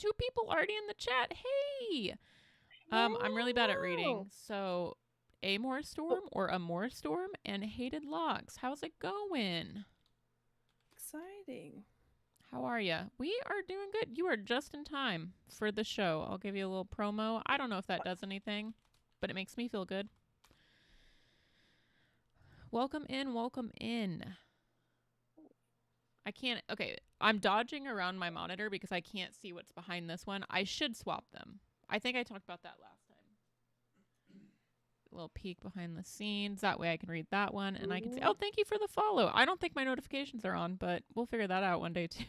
2 people already in the chat. Hey. I'm really bad at reading. So, a more storm or a more storm and hated logs. How's it going? Exciting. How are you? We are doing good. You are just in time for the show. I'll give you a little promo. I don't know if that does anything, but it makes me feel good. Welcome in. Welcome in. I can't. Okay, I'm dodging around my monitor because I can't see what's behind this one. I should swap them. I think I talked about that last time. A little peek behind the scenes. That way I can read that one and I can see. Oh, thank you for the follow. I don't think my notifications are on, but we'll figure that out one day too.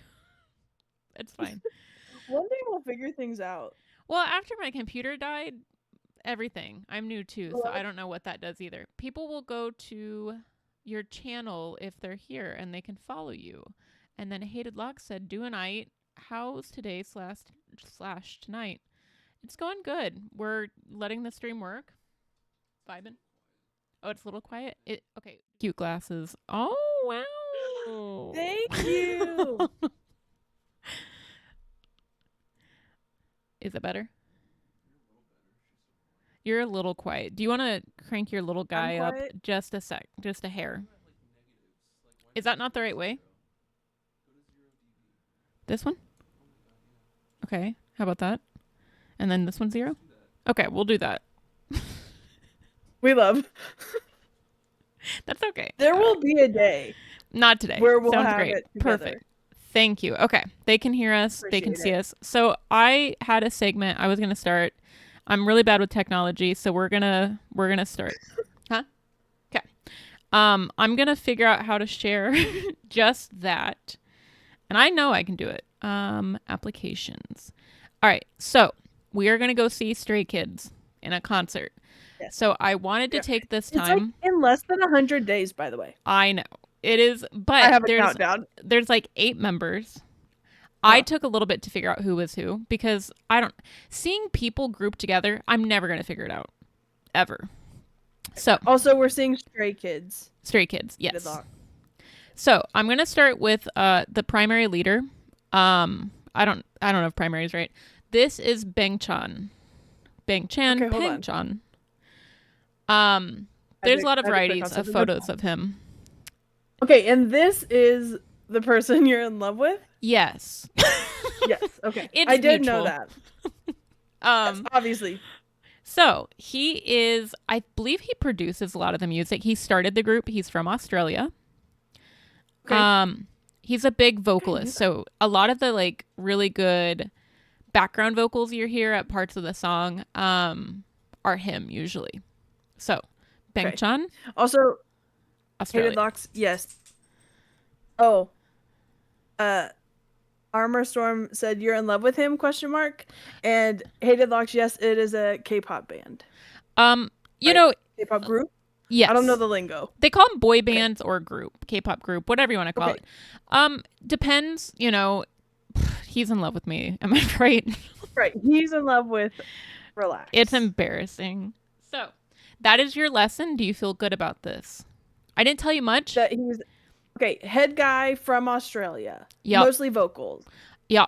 It's fine. One day we'll figure things out. Well, after my computer died, everything. I'm new too, so I don't know what that does either. People will go to your channel if they're here and they can follow you. And then Hated Lock said, "Do a night. How's today slash tonight?" It's going good. We're letting the stream work. Vibing. Oh, it's a little quiet. Okay. Cute glasses. Oh wow. Thank you. Is it better? You're a little quiet. Do you want to crank your little guy up just a sec? Just a hair. Is that not the right way? This one? Okay. How about that? And then this one 0? Okay, we'll do that. We love. That's okay. There will be a day. Not today. Where we'll Sounds have great. it together. Perfect. Thank you. Okay. They can hear us. They can see us. So I had a segment I was going to start. I'm really bad with technology, so we're going to start. Huh? Okay. I'm going to figure out how to share just that. And I know I can do it. Applications. All right. So, we are going to go see Stray Kids in a concert. Yes. So, I wanted to take this time. It's like in less than 100 days, by the way. I know. It is, but there's like 8 members. I took a little bit to figure out who was who because seeing people grouped together, I'm never going to figure it out. Ever. So. Also, we're seeing Stray Kids. Stray Kids, yes. So, I'm going to start with the primary leader. I don't know if primary is right. This is Bang-chan. Bang-chan, okay, Bang-chan. There's a lot of varieties of photos of him. Okay, and this is the person you're in love with? Yes. Yes, okay. I did know that. Yes, obviously. So, he is, I believe he produces a lot of the music. He started the group. He's from Australia. Okay. He's a big vocalist. So, a lot of the like really good background vocals you hear at parts of the song are him usually. So, Bang-chan. Okay. Also, Australia. Hated Locks, yes. Oh. Armor Storm said you're in love with him, ? And Hated Locks, yes, it is a K-pop band. You know, K-pop group? Yes. I don't know the lingo. They call them boy bands or group, K-pop group, whatever you want to call it. Depends, you know, he's in love with me. Am I right? Right. He's in love with Relax. It's embarrassing. So, that is your lesson. Do you feel good about this? I didn't tell you much. That he's head guy from Australia. Yep. Mostly vocals. Yeah.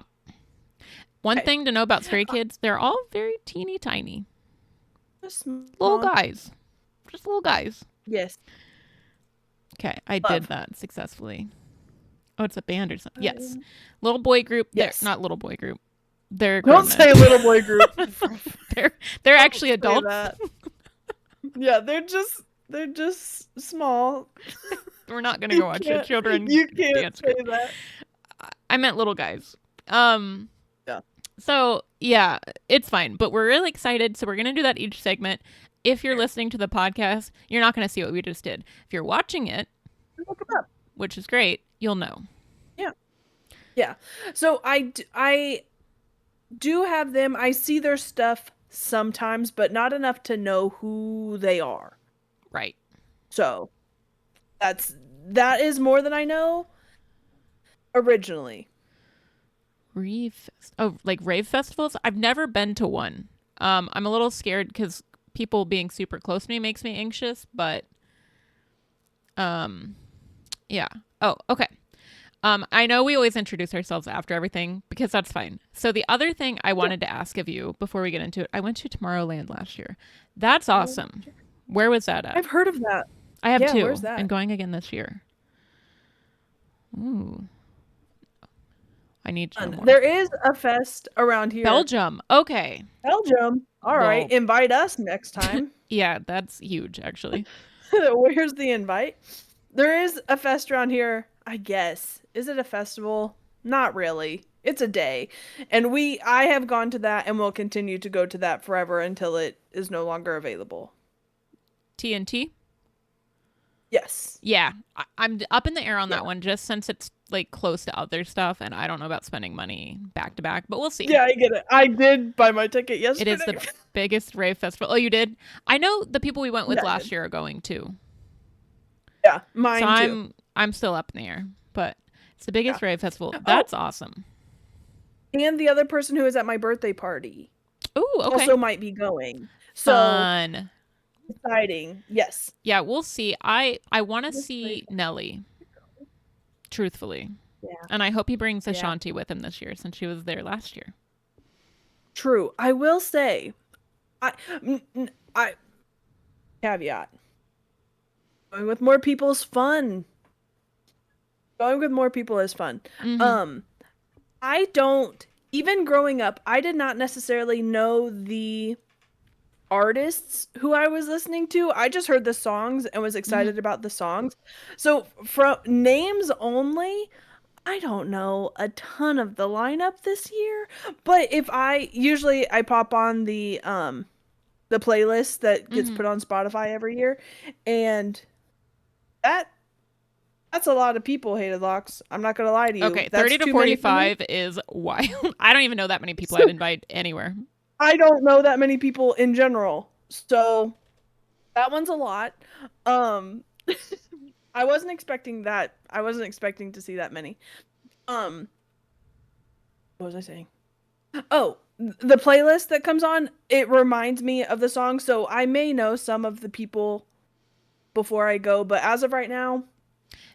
One thing to know about Stray Kids, they're all very teeny tiny. Just little guys. Just little guys. Yes. Okay, I did that successfully. Oh, it's a band or something. Yes. Little boy group. Yes. Not little boy group. They're Don't say little boy group. they're actually adults. Yeah, they're just small. We're not gonna go watch a children You can't dance say group. that. I meant little guys. Yeah. So yeah, it's fine. But we're really excited. So we're gonna do that each segment. If you're listening to the podcast, you're not gonna see what we just did. If you're watching it, look it up, which is great, you'll know. Yeah. Yeah. So I do have them. I see their stuff sometimes, but not enough to know who they are. Right. So that is more than I know originally. Rave festivals? I've never been to one. I'm a little scared because people being super close to me makes me anxious, but yeah. Oh, okay. I know we always introduce ourselves after everything because that's fine. So the other thing I Yeah. wanted to ask of you before we get into it, I went to Tomorrowland last year. That's Oh, awesome. Where was that at? I've heard of that. I have Yeah, where's two, and that? going again this year. Ooh, I need to know more. There is a fest around here. Belgium. Okay. Belgium. All right, Well, invite us next time. yeah, that's huge, actually. Where's the invite? There is a fest around here, I guess. Is it a festival? Not really. It's a day. And I have gone to that and will continue to go to that forever until it is no longer available. TNT. Yes. Yeah, I'm up in the air on Yeah. that one just since it's like close to other stuff, and I don't know about spending money back to back, but we'll see. Yeah, I get it. I did buy my ticket It is yesterday. the biggest rave festival. Oh, you did? I know the people we went with Yeah, I last did. year are going too. Yeah, So mine too. I'm still up in the air, but it's the Yeah. biggest rave festival. Oh, That's awesome. and the other person who was at my birthday party Ooh, okay. also might be going. So Fun. exciting. Yes. Yeah, we'll see. I want to This place- see Nelly, truthfully. Yeah. And I hope he brings Yeah. Ashanti with him this year since she was there last year. True. I will say, I caveat. Going with more people is fun. Going with more people is fun. Mhm. Um, I don't even growing up, I did not necessarily know the artists who I was listening to. I just heard the songs and was Mhm. excited about the songs. So from names only, I don't know a ton of the lineup this year. But if I usually I pop on the playlist that gets Mhm. put on Spotify every year, and that that's a lot of people, Hated Locks. I'm not gonna lie to you. Okay, That's 30 to too many for me. 45 is wild. I don't even know that many people I'd So invite anywhere. I don't know that many people in general. So that one's a lot. Um I wasn't expecting that. I wasn't expecting to see that many. Um what was I saying? Oh, the playlist that comes on, it reminds me of the song, so I may know some of the people before I go, but as of right now,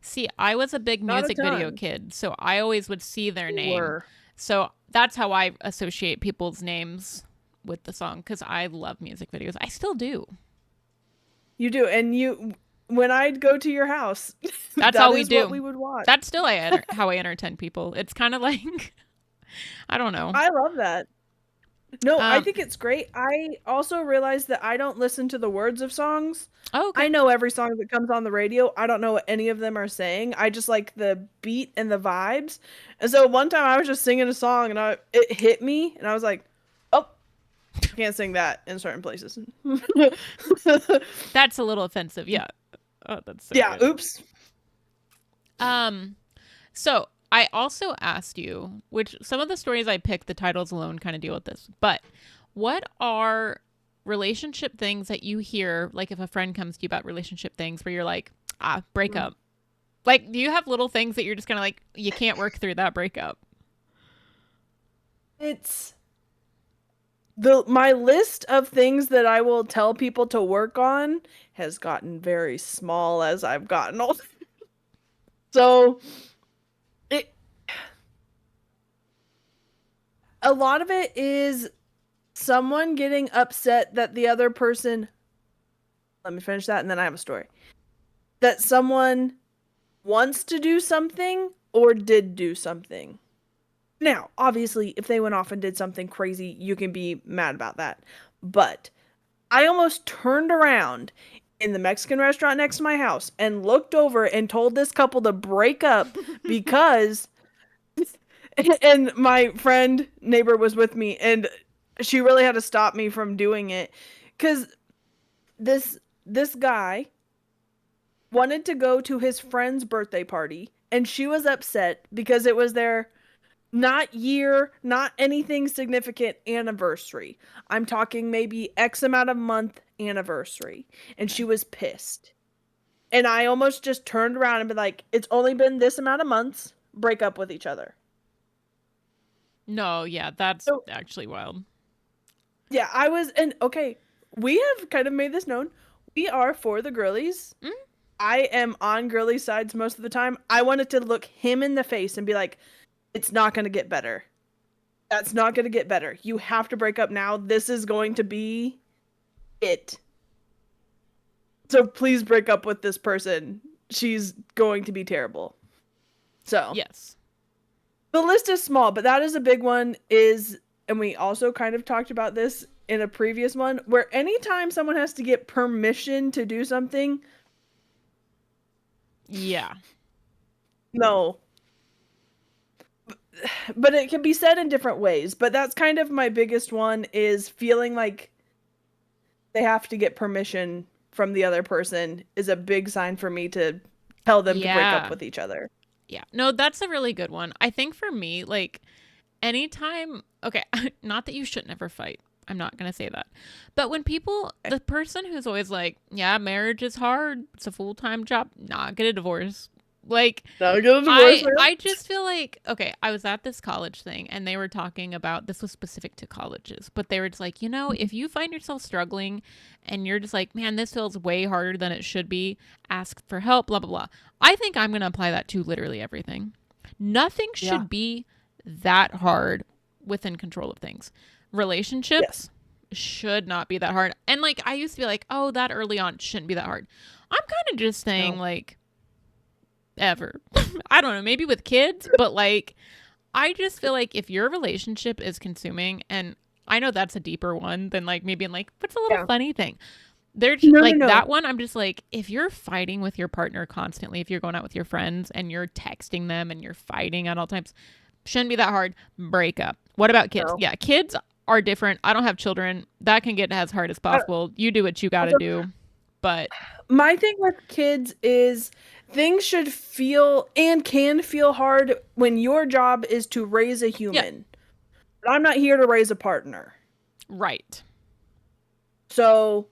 See, I was a big not a music video ton. kid, so I always would see their You name. were. So that's how I associate people's names with the song because I love music videos. I still do. You do. And you when I'd go to your house, That's that how we is what do. we would watch. That's still how I entertain people. It's kind of like, I don't know. I love that. No, I Um, think it's great. I also realized that I don't listen to the words of songs. oh, I okay. know every song that comes on the radio. I don't know what any of them are saying. I just like the beat and the vibes. And so one time I was just singing a song and it hit me and I was like, "Oh, I can't sing that in certain places." That's a little offensive. Yeah. Oh, that's so Yeah, good. oops. Um, so I also asked you, which some of the stories I picked, the titles alone kind of deal with this, but what are relationship things that you hear, like if a friend comes to you about relationship things where you're like, break up? Like, do you have little things that you're just kind of like, you can't work through that breakup? It's the my list of things that I will tell people to work on has gotten very small as I've gotten older. So it a lot of it is someone getting upset that the other person let me finish that and then I have a story. That someone wants to do something or did do something. Now, obviously, if they went off and did something crazy, you can be mad about that. But I almost turned around in the Mexican restaurant next to my house and looked over and told this couple to break up because and my friend neighbor was with me and she really had to stop me from doing it cuz this guy wanted to go to his friend's birthday party and she was upset because it was their not year, not anything significant anniversary. I'm talking maybe X amount of month anniversary. And Okay. she was pissed. And I almost just turned around and be like, it's only been this amount of months, break up with each other. No, yeah, that's So, actually wild. yeah, and okay, we have kind of made this known. We are for the girlies. Mm? I am on girly's sides most of the time. I wanted to look him in the face and be like, it's not going to get better. That's not going to get better. You have to break up now. This is going to be it. So please break up with this person. She's going to be terrible. So Yes. the list is small, but that is a big one. And we also kind of talked about this in a previous one, where anytime someone has to get permission to do something, Yeah. no. But it can be said in different ways. But that's kind of my biggest one, is feeling like they have to get permission from the other person is a big sign for me to tell them to break up Yeah. with each other. Yeah. No, that's a really good one. I think for me, like, anytime, okay, not that you should never fight. I'm not going to say that. But when people, the person who's always like, yeah, marriage is hard, it's a full-time job, nah, get a divorce. Like, Now get a divorce. I just feel like, okay, I was at this college thing and they were talking about, this was specific to colleges, but they were just like, if you find yourself struggling and you're just like, man, this feels way harder than it should be, ask for help, blah, blah, blah. I think I'm going to apply that to literally everything. Nothing should be that hard within control of things. Relationships should not be that hard. And like, I used to be like, oh, that early on shouldn't be that hard. I'm kind of just saying like, ever. I don't know, maybe with kids, but like, I just feel like if your relationship is consuming, and I know that's a deeper one than like maybe in like, what's a little funny thing? They're just, that one, I'm just like, if you're fighting with your partner constantly, if you're going out with your friends and you're texting them and you're fighting at all times, shouldn't be that hard. Break up. What about kids? Yeah, kids are different. I don't have children. That can get as hard as possible. You do what you got to do. But my thing with kids is things should feel and can feel hard when your job is to raise a human. But I'm not here to raise a partner. Right. So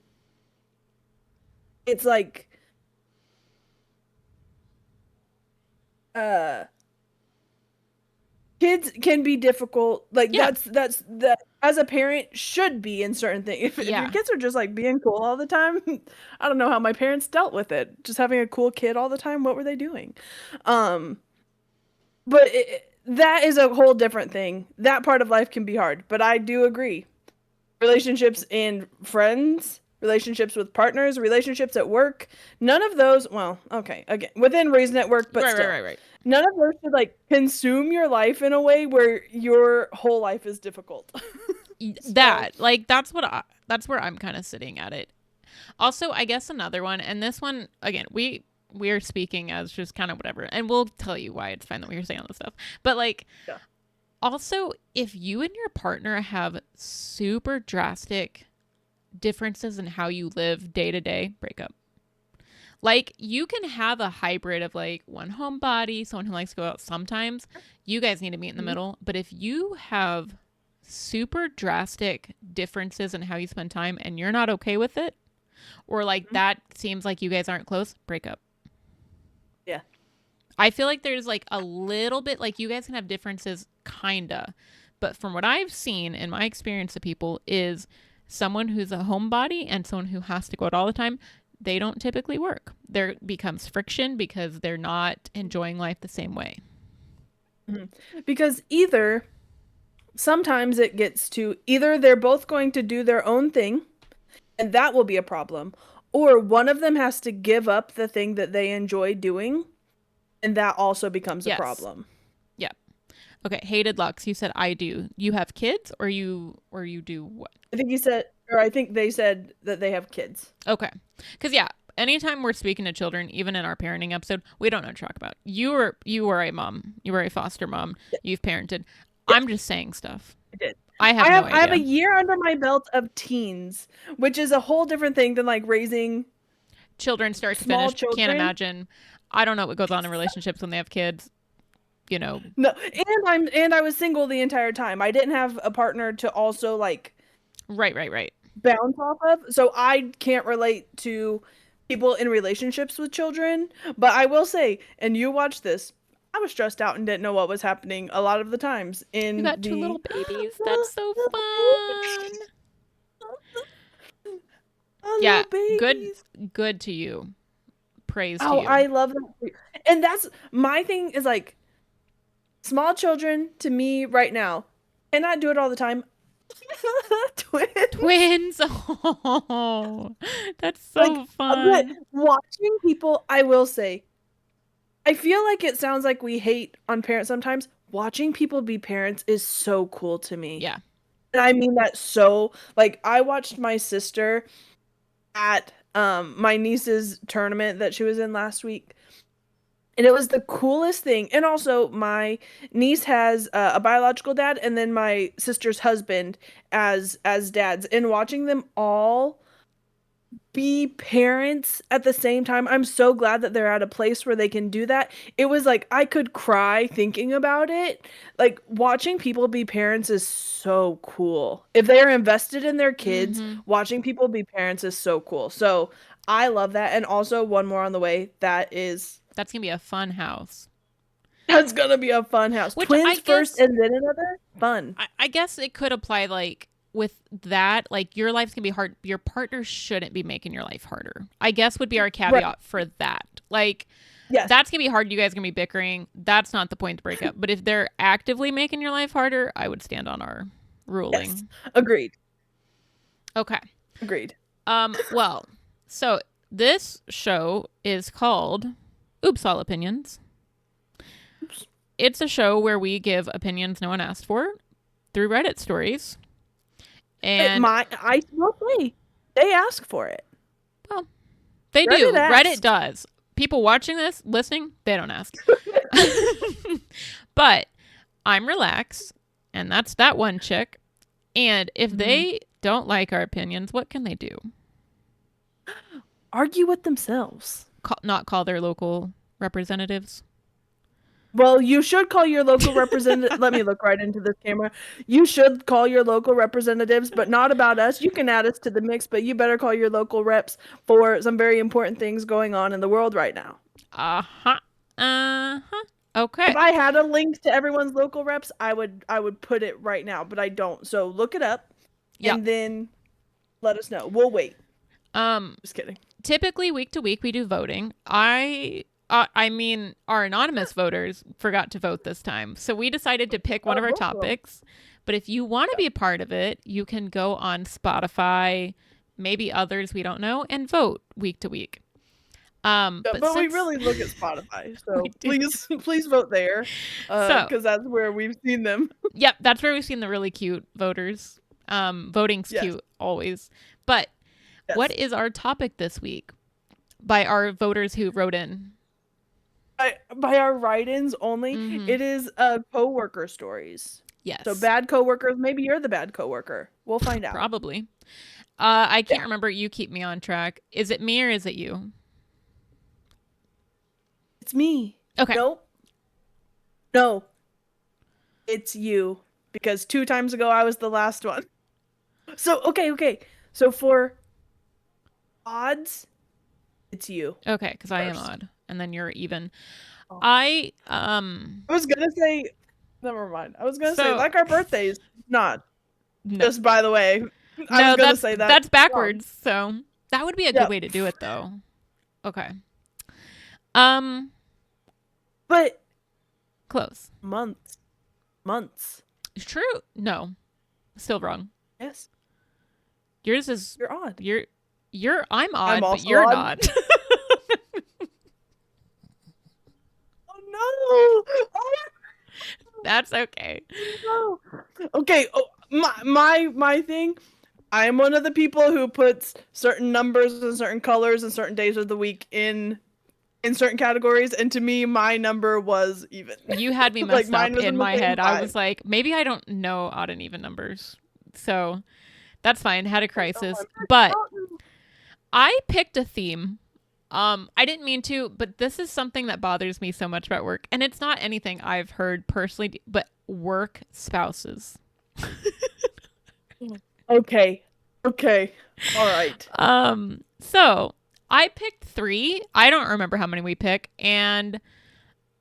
it's like kids can be difficult. Like that's that as a parent should be in certain things. If your kids are just like being cool all the time, I don't know how my parents dealt with it. Just having a cool kid all the time, what were they doing? But that is a whole different thing. That part of life can be hard, but I do agree. Relationships and friends, relationships with partners, relationships at work, none of those, well, okay, again, within reason at work, but still. Right. None of those should like consume your life in a way where your whole life is difficult. That, like, that's where I'm kind of sitting at it. Also, I guess another one, and this one, again, we're speaking as just kind of whatever, and we'll tell you why it's fine that we're saying all this stuff. But like, also, if you and your partner have super drastic differences in how you live day to day, break up. Like, you can have a hybrid of like one homebody, someone who likes to go out sometimes. You guys need to meet in the middle. But if you have super drastic differences in how you spend time and you're not okay with it, or like that seems like you guys aren't close, break up. Yeah. I feel like there's like a little bit, like, you guys can have differences, kinda. But from what I've seen in my experience of people is someone who's a homebody and someone who has to go out all the time, they don't typically work. There becomes friction because they're not enjoying life the same way. Because sometimes it gets to either they're both going to do their own thing, and that will be a problem, or one of them has to give up the thing that they enjoy doing, and that also becomes a problem. Yeah. Okay, hated Lux, you said I do. You have kids, or you do what? I think you said, or I think they said that they have kids. Okay. Because anytime we're speaking to children, even in our parenting episode, we don't know what to talk about. You were a mom. You were a foster mom. You've parented. I'm just saying stuff. I did. I have no idea. I have a year under my belt of teens, which is a whole different thing than like raising children start to finish. Children. Can't imagine. I don't know what goes on in relationships when they have kids. No, and I was single the entire time. I didn't have a partner to also like right bounce off of, so I can't relate to people in relationships with children. But I will say, and you watch this, I was stressed out and didn't know what was happening a lot of the times. You got 2 little babies. That's so fun. Yeah, good to you. praise to Oh, you. I love that. And that's my thing is like small children to me right now. And I do it all the time. Twins. Twins. Oh, that's Like, so but fun. watching people, I will say, I feel like it sounds like we hate on parents sometimes. Watching people be parents is so cool to me. Yeah. And I mean that so, like, I watched my sister at my niece's tournament that she was in last week. And it was the coolest thing. And also, my niece has a biological dad, and then my sister's husband as dads. And watching them all be parents at the same time, I'm so glad that they're at a place where they can do that. It was like I could cry thinking about it. Like watching people be parents is so cool. If they are invested in their kids, Mm-hmm. watching people be parents is so cool. So I love that. And also, one more on the way. That's gonna be a fun house. That's gonna be a fun house. Which I Twins first guess and then another? Fun. I guess it could apply like with that, like your life's gonna be hard. Your partner shouldn't be making your life harder. I guess would be our Right. caveat for that. Like Yes. that's gonna be hard. You guys are gonna be bickering. That's not the point to break up. But if they're actively making your life harder, I would stand on our ruling. Yes. Agreed. Okay. Agreed. Well, so this show is called Oops All Opinions. Oops. It's a show where we give opinions no one asked for through Reddit stories. And I will say they ask for it. well, they do. Reddit asks. Reddit does. People watching this, listening, they don't ask. But I'm relaxed, and that's that one chick. And if they don't like our opinions, what can they do? Argue with themselves. Not call their local representatives? Well, you should call your local representative. Let me look right into this camera. You should call your local representatives, but not about us. You can add us to the mix, but you better call your local reps for some very important things going on in the world right now. Uh-huh. Uh-huh. Okay. If I had a link to everyone's local reps, I would put it right now, but I don't. So look it up and then let us know. We'll wait. Just kidding. Typically week to week we do voting. I mean, our anonymous voters forgot to vote this time. So we decided to pick one of our topics. But if you want to be a part of it, you can go on Spotify, maybe others we don't know, and vote week to week. But we really look at Spotify. So please vote there. Because that's where we've seen them. Yep, that's where we've seen the really cute voters. Voting's cute always. But what is our topic this week by our voters who wrote in? By our write-ins only, it is coworker stories. Yes. So bad coworkers. Maybe you're the bad coworker. We'll find out. Probably. I can't remember. You keep me on track. Is it me or is it you? It's me. Okay. Nope. No. It's you. Because 2 times ago I was the last one. So okay. So for odds, it's you. Okay, because I am odd. And then you're even. Oh. I was gonna say, never mind. I was gonna say like our birthdays, not. No. Just by the way, I was gonna say that. That's backwards. So that would be a good way to do it, though. Okay. But close. Months. True. No, still wrong. Yes. Yours is. You're odd. I'm odd, but you're odd. not. Oh no! Oh. That's okay. No. Okay. Oh, my thing. I am one of the people who puts certain numbers and certain colors and certain days of the week in certain categories, and to me, my number was even. You had me messed up in my head. I was like, maybe I don't know odd and even numbers, so that's fine. Had a crisis, but I picked a theme. I didn't mean to, but this is something that bothers me so much about work, and it's not anything I've heard personally, but work spouses. Okay. All right. So I picked 3. I don't remember how many we pick, and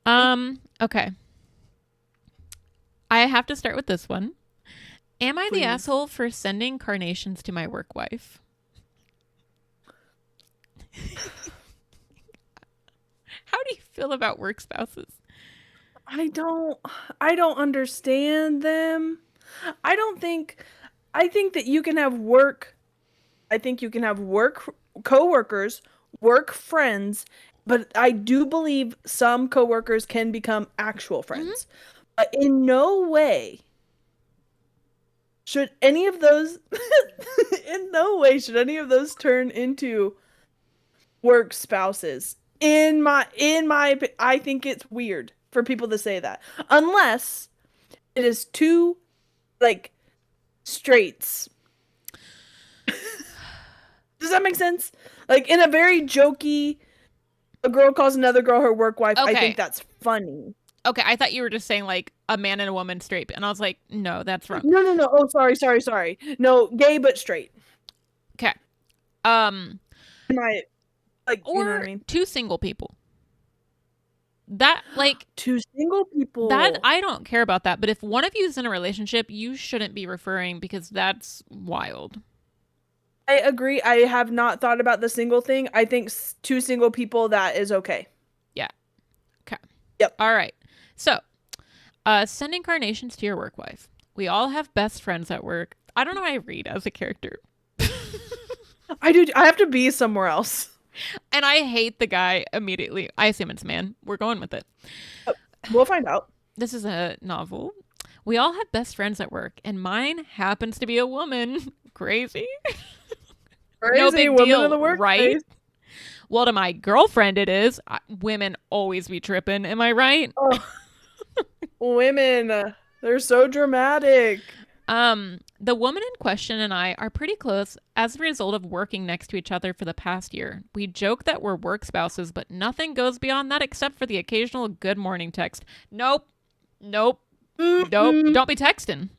okay. I have to start with this one. Am I the asshole for sending carnations to my work wife? do you feel about work spouses? I don't understand them. I don't think I think that you can have work I think you can have work coworkers, work friends, but I do believe some coworkers can become actual friends. But in no way should any of those in no way should any of those turn into work spouses. I think it's weird for people to say that. Unless it is two like straights. Does that make sense? Like in a very jokey, a girl calls another girl her work wife. Okay. I think that's funny. Okay, I thought you were just saying like a man and a woman straight, and I was like, no, that's wrong. No. Oh, sorry. No, gay but straight. Okay. My like, Or you know what I mean? two single people. That like two single people. that I don't care about that, but if one of you is in a relationship, you shouldn't be referring because that's wild. I agree. I have not thought about the single thing. I think two single people, that is okay. Yeah. Okay. Yep. All right. So, sending carnations to your work wife. We all have best friends at work. I don't know how I read as a character. I do. I have to be somewhere else. And I hate the guy immediately. I assume it's a man. We're going with it. We'll find out. This is a novel. We all have best friends at work, and mine happens to be a woman. Crazy. No big woman deal, in the workplace. right? Well, to my girlfriend, it is. Women always be tripping. Am I right? Oh. Women, they're so dramatic. The woman in question and I are pretty close as a result of working next to each other for the past year. We joke that we're work spouses, but nothing goes beyond that except for the occasional good morning text. Nope. Don't be texting.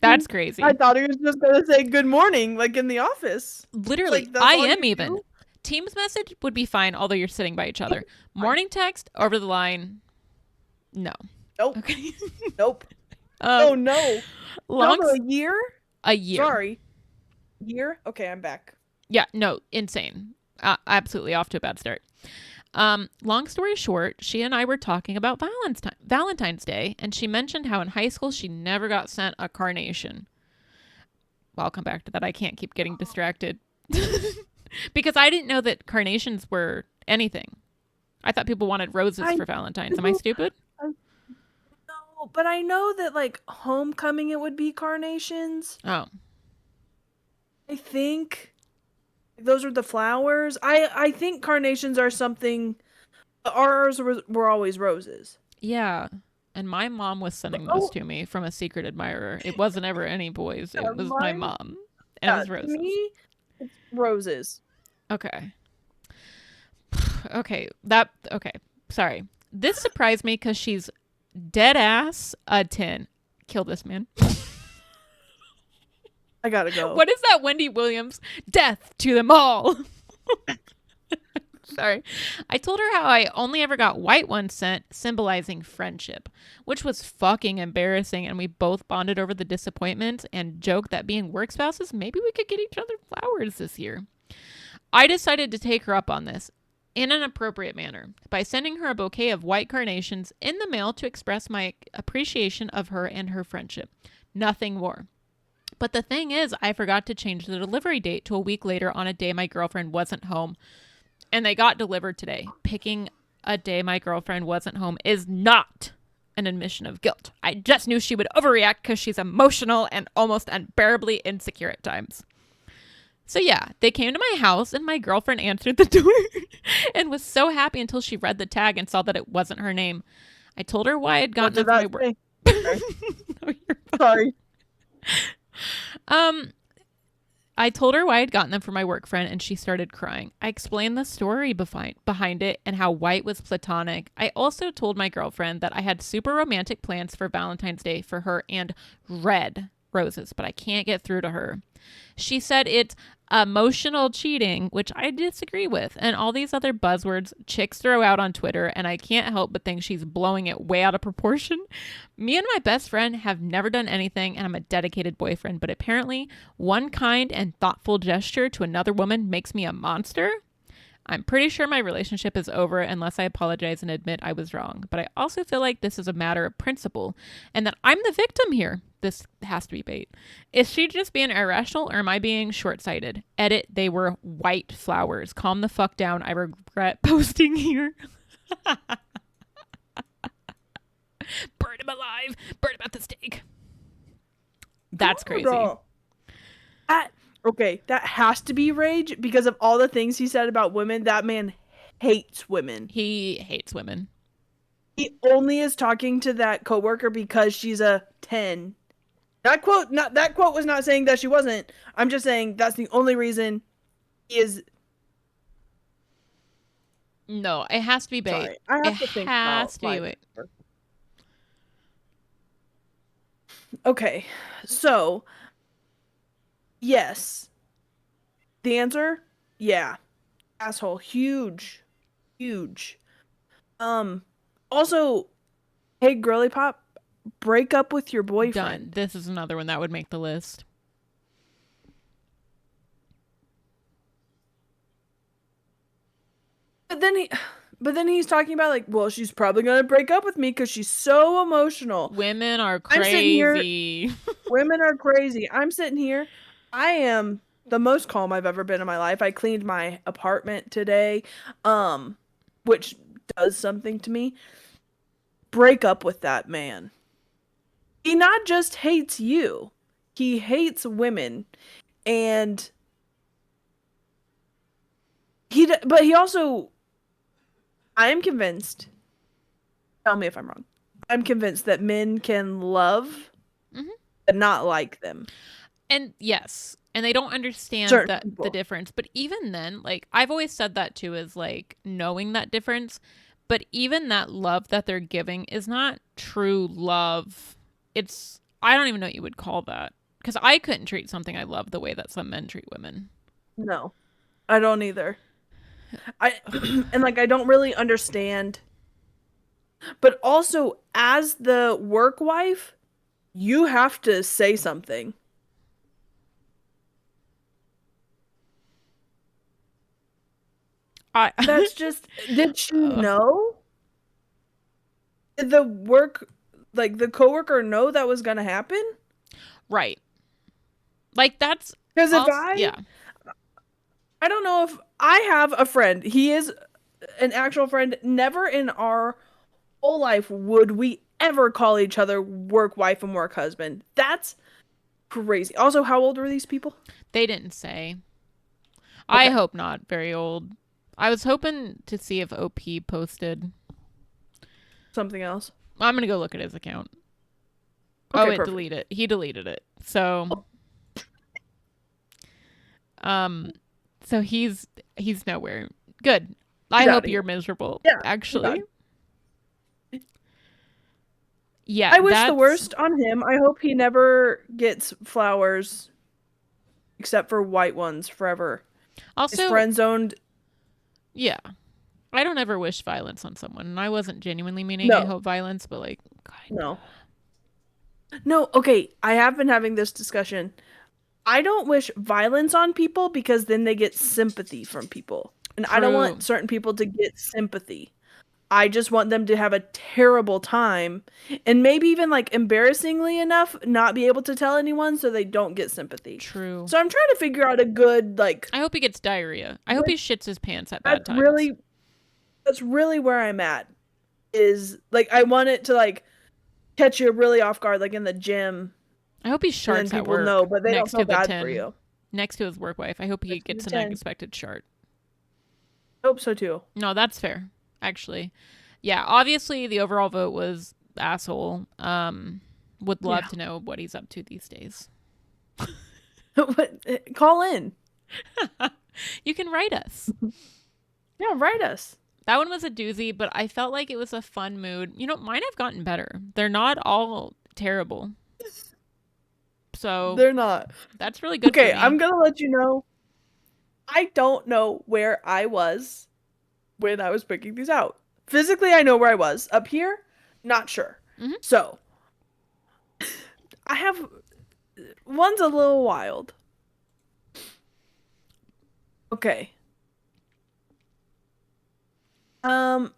That's crazy. I thought he was just going to say good morning, like in the office. Literally, Like, I am even. Teams message would be fine, although you're sitting by each other. Morning text, over the line, no. Nope. Okay. Nope. Oh, no. A year? A year. Sorry. Year? Okay, I'm back. Yeah, no, insane. Absolutely off to a bad start. Long story short, she and I were talking about Valentine's Day, and she mentioned how in high school she never got sent a carnation. Well, I'll come back to that. I can't keep getting distracted. Because I didn't know that carnations were anything. I thought people wanted roses for Valentine's. Am I stupid? No, but I know that like homecoming it would be carnations. Oh. I think those are the flowers. I think carnations are something. Ours were always roses. Yeah. And my mom was sending those to me from a secret admirer. It wasn't ever any boys. It was my mom. And it was roses. To me, it's roses. Okay. Okay. Sorry. This surprised me because she's dead ass a 10. Kill this man. I gotta go. What is that Wendy Williams? Death to them all. Sorry. I told her how I only ever got white ones sent, symbolizing friendship, which was fucking embarrassing, and we both bonded over the disappointment and joked that being work spouses, maybe we could get each other flowers this year. I decided to take her up on this in an appropriate manner by sending her a bouquet of white carnations in the mail to express my appreciation of her and her friendship. Nothing more. But the thing is, I forgot to change the delivery date to a week later on a day my girlfriend wasn't home. And they got delivered today. Picking a day my girlfriend wasn't home is not an admission of guilt. I just knew she would overreact because she's emotional and almost unbearably insecure at times. So yeah, they came to my house and my girlfriend answered the door and was so happy until she read the tag and saw that it wasn't her name. I told her why I had gotten it from my work. No, you're Sorry. I told her why I'd gotten them for my work friend, and she started crying. I explained the story behind it and how white was platonic. I also told my girlfriend that I had super romantic plans for Valentine's Day for her and red roses, but I can't get through to her. She said it's emotional cheating, which I disagree with, and all these other buzzwords chicks throw out on Twitter, and I can't help but think she's blowing it way out of proportion. Me and my best friend have never done anything, and I'm a dedicated boyfriend, but apparently one kind and thoughtful gesture to another woman makes me a monster. I'm pretty sure my relationship is over unless I apologize and admit I was wrong. But I also feel like this is a matter of principle and that I'm the victim here. This has to be bait. Is she just being irrational or am I being short sighted? Edit, they were white flowers. Calm the fuck down. I regret posting here. Burn him alive. Burn him at the stake. That's crazy. Girl. That has to be rage because of all the things he said about women. That man hates women. He hates women. He only is talking to that coworker because she's a 10. That quote was not saying that she wasn't. I'm just saying that's the only reason he is. No, it has to be bait. Sorry, I have to think has to be bait. Okay, so yes, the answer, yeah, asshole, huge. Also, hey, girly pop, break up with your boyfriend. Done. This is another one that would make the list. But then he's talking about like, well, she's probably gonna break up with me because she's so emotional. Women are crazy. Women are crazy. I'm sitting here. I am the most calm I've ever been in my life. I cleaned my apartment today, which does something to me. Break up with that man. He not just hates you. He hates women. And but he also, I am convinced, tell me if I'm wrong, I'm convinced that men can love but not like them. And yes, and they don't understand the difference. But even then, like, I've always said that too, is like knowing that difference. But even that love that they're giving is not true love. It's, I don't even know what you would call that. Because I couldn't treat something I love the way that some men treat women. No, I don't either. And like, I don't really understand. But also, as the work wife, you have to say something. That's just, did she know? Did the coworker know that was gonna happen? Right. Like, that's because if I don't know if I have a friend. He is an actual friend. Never in our whole life would we ever call each other work wife and work husband. That's crazy. Also, how old were these people? They didn't say. Okay. I hope not very old. I was hoping to see if OP posted something else. I'm going to go look at his account. Okay, delete it. He deleted it. So so he's nowhere. Good. I hope you're miserable. Yeah, actually. Yeah. I wish the worst on him. I hope he never gets flowers except for white ones forever. Also, he's friend zoned. Yeah. I don't ever wish violence on someone. And I wasn't genuinely meaning I hope violence, but like No, okay. I have been having this discussion. I don't wish violence on people because then they get sympathy from people. And I don't want certain people to get sympathy. I just want them to have a terrible time and maybe even like embarrassingly enough not be able to tell anyone so they don't get sympathy. True. So I'm trying to figure out a good like I hope he gets diarrhea. I hope he shits his pants at bad times. That's really where I'm at. Is like I want it to like catch you really off guard like in the gym. I hope he sharts at work. Know, but they don't feel bad for you. Next to his work wife. I hope he gets an unexpected shart. I hope so too. No, that's fair. Actually, yeah, obviously the overall vote was asshole. Would love to know what he's up to these days. Call in. You can write us. Yeah, write us. That one was a doozy, but I felt like it was a fun mood. You know, mine have gotten better. They're not all terrible. So they're not. That's really good. Okay, I'm gonna let you know. I don't know where I was when I was picking these out. Physically, I know where I was. Up here, not sure. Mm-hmm. So, I have... One's a little wild. Okay. Um,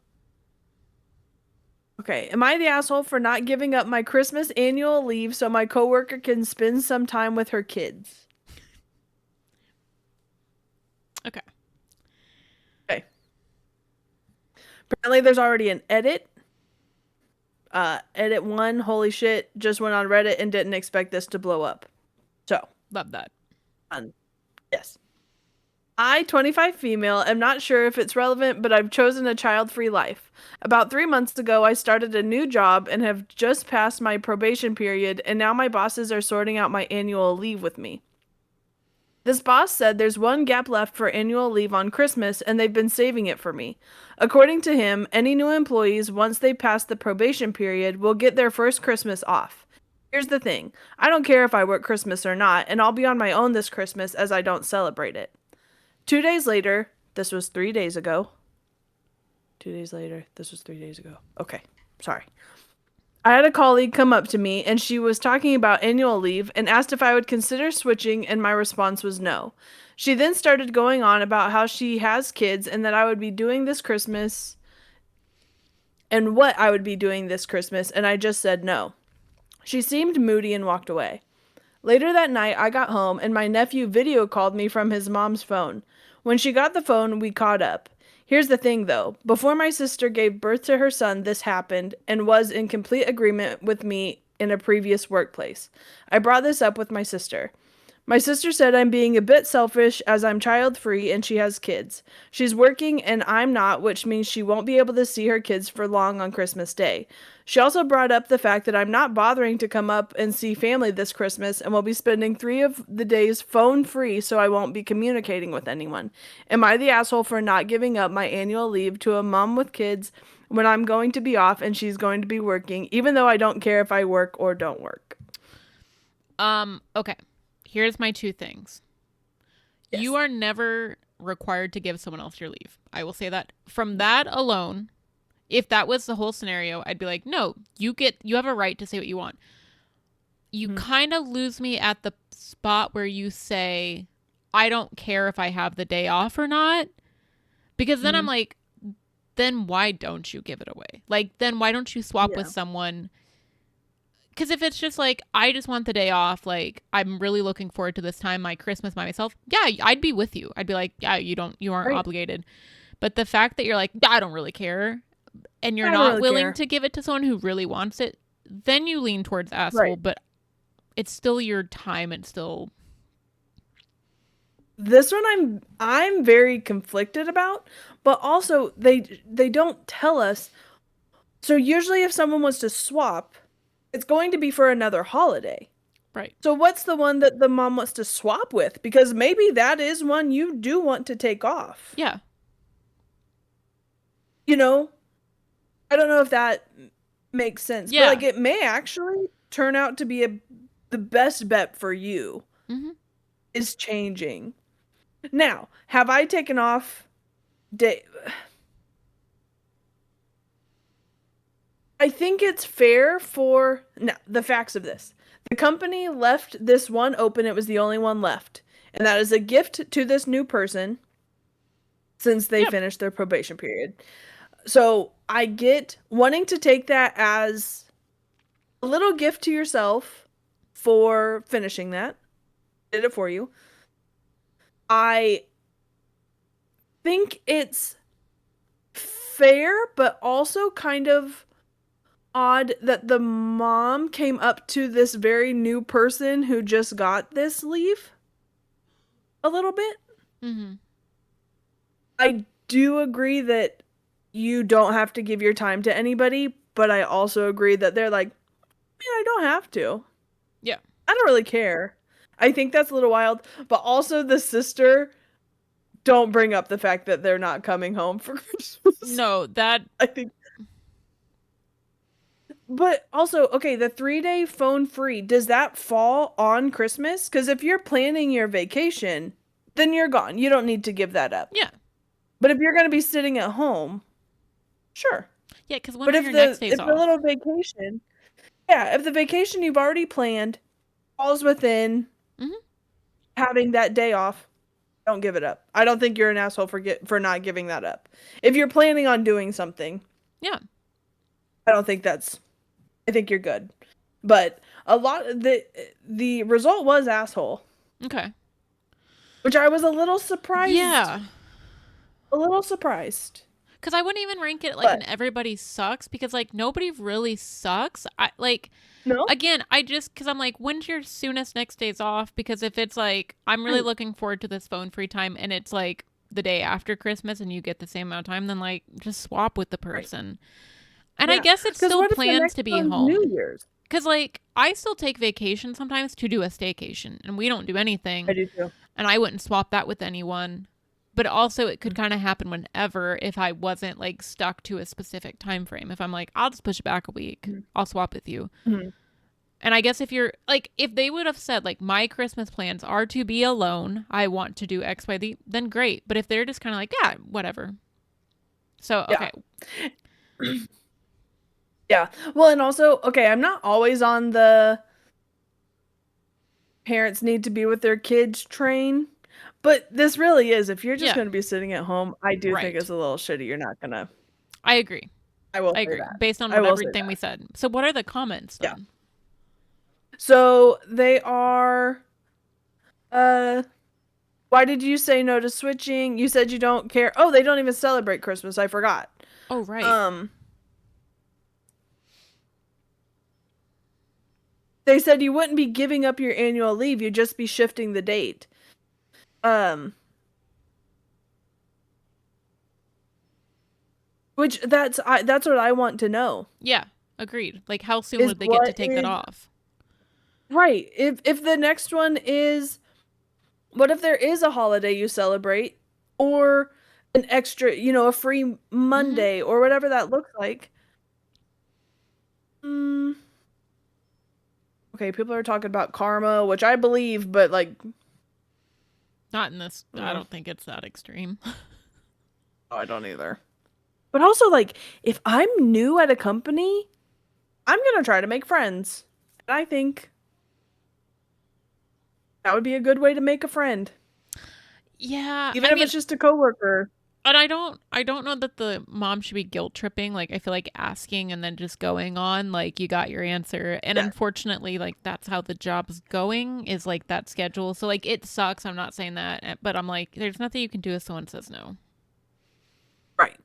okay. Am I the asshole for not giving up my Christmas annual leave so my coworker can spend some time with her kids? Okay. Okay. Apparently there's already an edit. Edit one, holy shit, just went on Reddit and didn't expect this to blow up. So, Love that. yes. I, 25 female, am not sure if it's relevant, but I've chosen a child-free life. About 3 months ago, I started a new job and have just passed my probation period, and now my bosses are sorting out my annual leave with me. This boss said there's one gap left for annual leave on Christmas, and they've been saving it for me. According to him, any new employees, once they pass the probation period, will get their first Christmas off. Here's the thing, I don't care if I work Christmas or not, and I'll be on my own this Christmas as I don't celebrate it. 2 days later, this was 3 days ago. 2 days later, this was 3 days ago. Okay, sorry. I had a colleague come up to me and she was talking about annual leave and asked if I would consider switching, and my response was no. She then started going on about how she has kids and that I would be doing this Christmas and what I would be doing this Christmas, and I just said no. She seemed moody and walked away. Later that night, I got home and my nephew video called me from his mom's phone. When she got the phone, we caught up. Here's the thing though, before my sister gave birth to her son, this happened and was in complete agreement with me in a previous workplace. I brought this up with my sister. My sister said I'm being a bit selfish as I'm child free and she has kids. She's working and I'm not, which means she won't be able to see her kids for long on Christmas Day. She also brought up the fact that I'm not bothering to come up and see family this Christmas and will be spending 3 of the days phone free, so I won't be communicating with anyone. Am I the asshole for not giving up my annual leave to a mom with kids when I'm going to be off and she's going to be working, even though I don't care if I work or don't work? Okay. Here's my two things. Yes. You are never required to give someone else your leave. I will say that. From that alone, if that was the whole scenario, I'd be like, no, you have a right to say what you want. You kind of lose me at the spot where you say, I don't care if I have the day off or not. Because then I'm like, then why don't you give it away? Like, then why don't you swap with someone? Because if it's just like, I just want the day off, like, I'm really looking forward to this time, my Christmas by myself. Yeah, I'd be with you. I'd be like, yeah, you aren't obligated. But the fact that you're like, I don't really care, and you're not willing to give it to someone who really wants it, then you lean towards asshole. Right. But it's still your time. It's still. This one I'm very conflicted about, but also they don't tell us. So usually if someone wants to swap, it's going to be for another holiday. Right. So what's the one that the mom wants to swap with? Because maybe that is one you do want to take off. Yeah. You know, I don't know if that makes sense. Yeah. But like, it may actually turn out to be the best bet for you is changing. Now, have I taken off day? I think it's fair for now, the facts of this. The company left this one open. It was the only one left. And that is a gift to this new person since they finished their probation period. So I get wanting to take that as a little gift to yourself for finishing that. Did it for you. I think it's fair, but also kind of odd that the mom came up to this very new person who just got this leave a little bit. I do agree that you don't have to give your time to anybody, but I also agree that they're like, man, I don't have to. Yeah. I don't really care. I think that's a little wild, but also the sister, don't bring up the fact that they're not coming home for Christmas. No, that I think. But also, okay, the 3-day phone free, does that fall on Christmas? Because if you're planning your vacation, then you're gone. You don't need to give that up. Yeah. But if you're going to be sitting at home, sure. Yeah, because when are your next days off? If the little vacation, if the vacation you've already planned falls within having that day off, Don't give it up. I don't think you're an asshole for not giving that up. If you're planning on doing something, Yeah. I don't think that's. I think you're good. But a lot the result was asshole, Okay. which I was a little surprised. Yeah. A little surprised. Because I wouldn't even rank it like But an everybody sucks because like nobody really sucks. I like no, again, I just because I'm like, when's your soonest next days off? Because if it's like I'm really right, looking forward to this phone free time and it's like the day after Christmas and you get the same amount of time, then like just swap with the right. person. And I Yeah. guess it Because still what if the plans next to be one's New home. Year's? Because like I still take vacation sometimes to do a staycation and we don't do I anything. do too. And I wouldn't swap that with anyone. But also it could kind of happen whenever if I wasn't like stuck to a specific time frame. If I'm like, I'll just push it back a week. Mhm. I'll swap with you. Mhm. And I guess if you're like if they would have said like my Christmas plans are to be alone, I want to do X, Y, Z, then great. But if they're just kind of like, yeah, whatever. So, Yeah. okay. Yeah. Well, and also, okay, I'm not always on the parents need to be with their kids train, but this really is. If you're just Yeah, going to be sitting at home, I do think right. it's a little shitty. You're not going to. I agree. I will I say agree. that. Based on I what will say everything we that. said. So what are the comments Yeah. then? So they are. Uh, why did you say no to switching? You said you don't care. Oh, they don't even celebrate Christmas. I forgot. Oh, right. They said you wouldn't be giving up your annual leave. You'd just be shifting the date. Um, which that's what I want to know. Yeah, agreed. Like how soon Is would they get to what take that is off? right. If the next one is what if there is a holiday you celebrate or an extra, a free Mhm. Monday or whatever that looks like. Mm, okay, people are talking about karma, which I believe, but like Not in this. I mm, don't think it's that extreme. I don't either. But also like if I'm new at a company, I'm going to try to make friends. And I think that would be a good way to make a friend, Yeah, even I if mean, it's just a coworker. and I don't know that the mom should be guilt tripping. Like I feel like asking and then just going on like you got your answer. And Yeah, unfortunately, like that's how the job's going is like that schedule. So like it sucks. I'm not saying that, but I'm like there's nothing you can do if someone says no. right.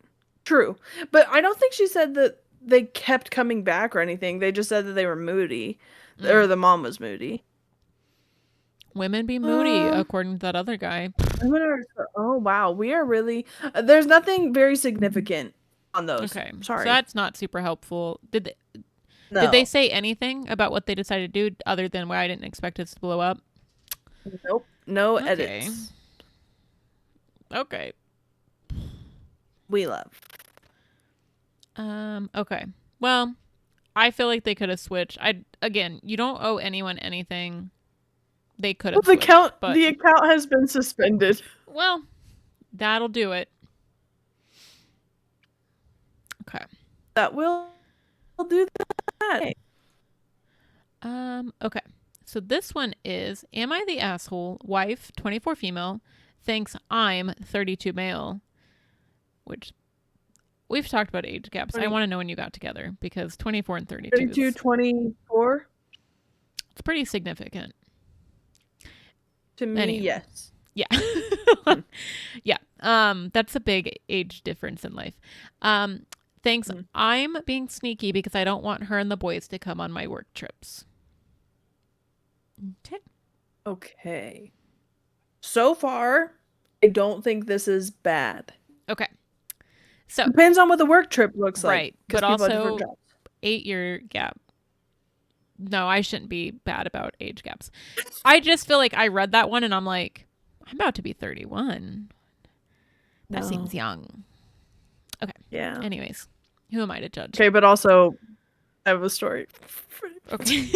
True. But I don't think she said that they kept coming back or anything. They just said that they were moody, or Mm. the mom was moody. Women be moody Uh, according to that other guy. oh wow, we are really. There's nothing very significant on those. Okay. So Sorry. that's not super helpful. Did they No. say anything about what they decided to do other than why I didn't expect it to blow up? Nope. No Okay. edits. Okay. We love. Okay. Well, I feel like they could have switched. I again, you don't owe anyone anything. They could Well, have switched, but the account has been suspended. well, that'll do it. Okay. That will do that. Okay. So this one is am I the asshole wife 24 female thinks I'm 32 male, which we've talked about age gaps. I 20, want to know when you got together because 24 and 32 32, is 24 it's pretty significant. to me, Anyway. yes. Yeah. Yeah. That's a big age difference in life. Thanks. Mhm. I'm being sneaky because I don't want her and the boys to come on my work trips. Okay. Okay. So far, I don't think this is bad. Okay. So, Depends on what the work trip looks like. right. Because But people have different also jobs. 8-year gap. No, I shouldn't be bad about age gaps. I just feel like I read that one and I'm like, I'm about to be 31. That No. seems young. Okay. Yeah. Anyways, who am I to judge? Okay, but also, I have a story. Okay.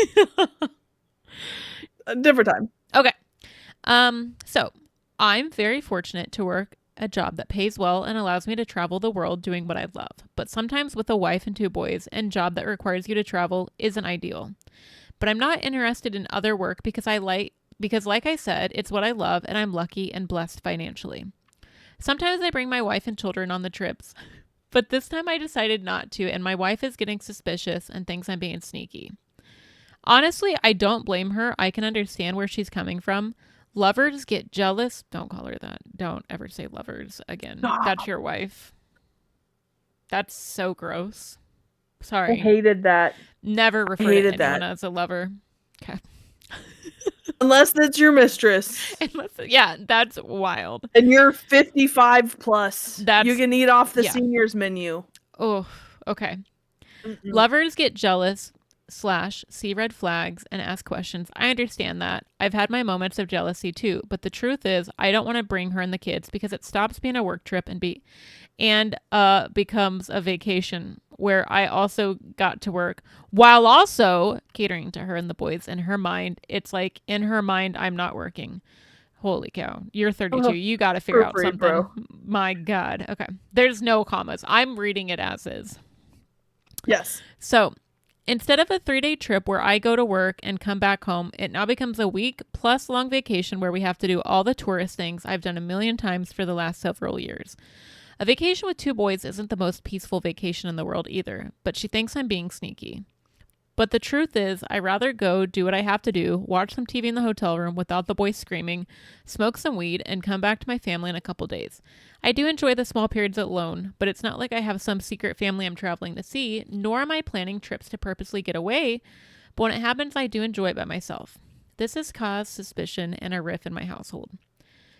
A different time. Okay. So I'm very fortunate to work a job that pays well and allows me to travel the world doing what I love. But sometimes with a wife and 2 boys and job that requires you to travel isn't ideal. But I'm not interested in other work because I like because, like I said, it's what I love and I'm lucky and blessed financially. Sometimes I bring my wife and children on the trips, but this time I decided not to, and my wife is getting suspicious and thinks I'm being sneaky. Honestly, I don't blame her. I can understand where she's coming from. Lovers get jealous. Don't call her that. Don't ever say lovers again. That's your wife. That's so gross. I Sorry. hated that. Never refer to Hated anyone that. as a lover. Okay. Unless it's your mistress Yeah, that's wild. and you're 55 plus. You That's, can eat off the yeah. seniors menu. Oh, okay. Mm-mm. Lovers get jealous / see red flags and ask questions. I understand that. I've had my moments of jealousy too, but the truth is I don't want to bring her and the kids because it stops being a work trip and becomes a vacation where I also got to work while also catering to her and the boys. In her mind, it's like in her mind I'm not working. Holy cow. You're 32. You got to figure out something. Bro. My God. Okay. There's no commas. I'm reading it as is. Yes. So instead of a 3-day trip where I go to work and come back home, it now becomes a week plus long vacation where we have to do all the tourist things I've done a million times for the last several years. A vacation with 2 boys isn't the most peaceful vacation in the world either, but she thinks I'm being sneaky. But the truth is, I'd rather go do what I have to do, watch some TV in the hotel room without the boys screaming, smoke some weed, and come back to my family in a couple days. I do enjoy the small periods alone, but it's not like I have some secret family I'm traveling to see, nor am I planning trips to purposely get away, but when it happens, I do enjoy it by myself. This has caused suspicion and a rift in my household.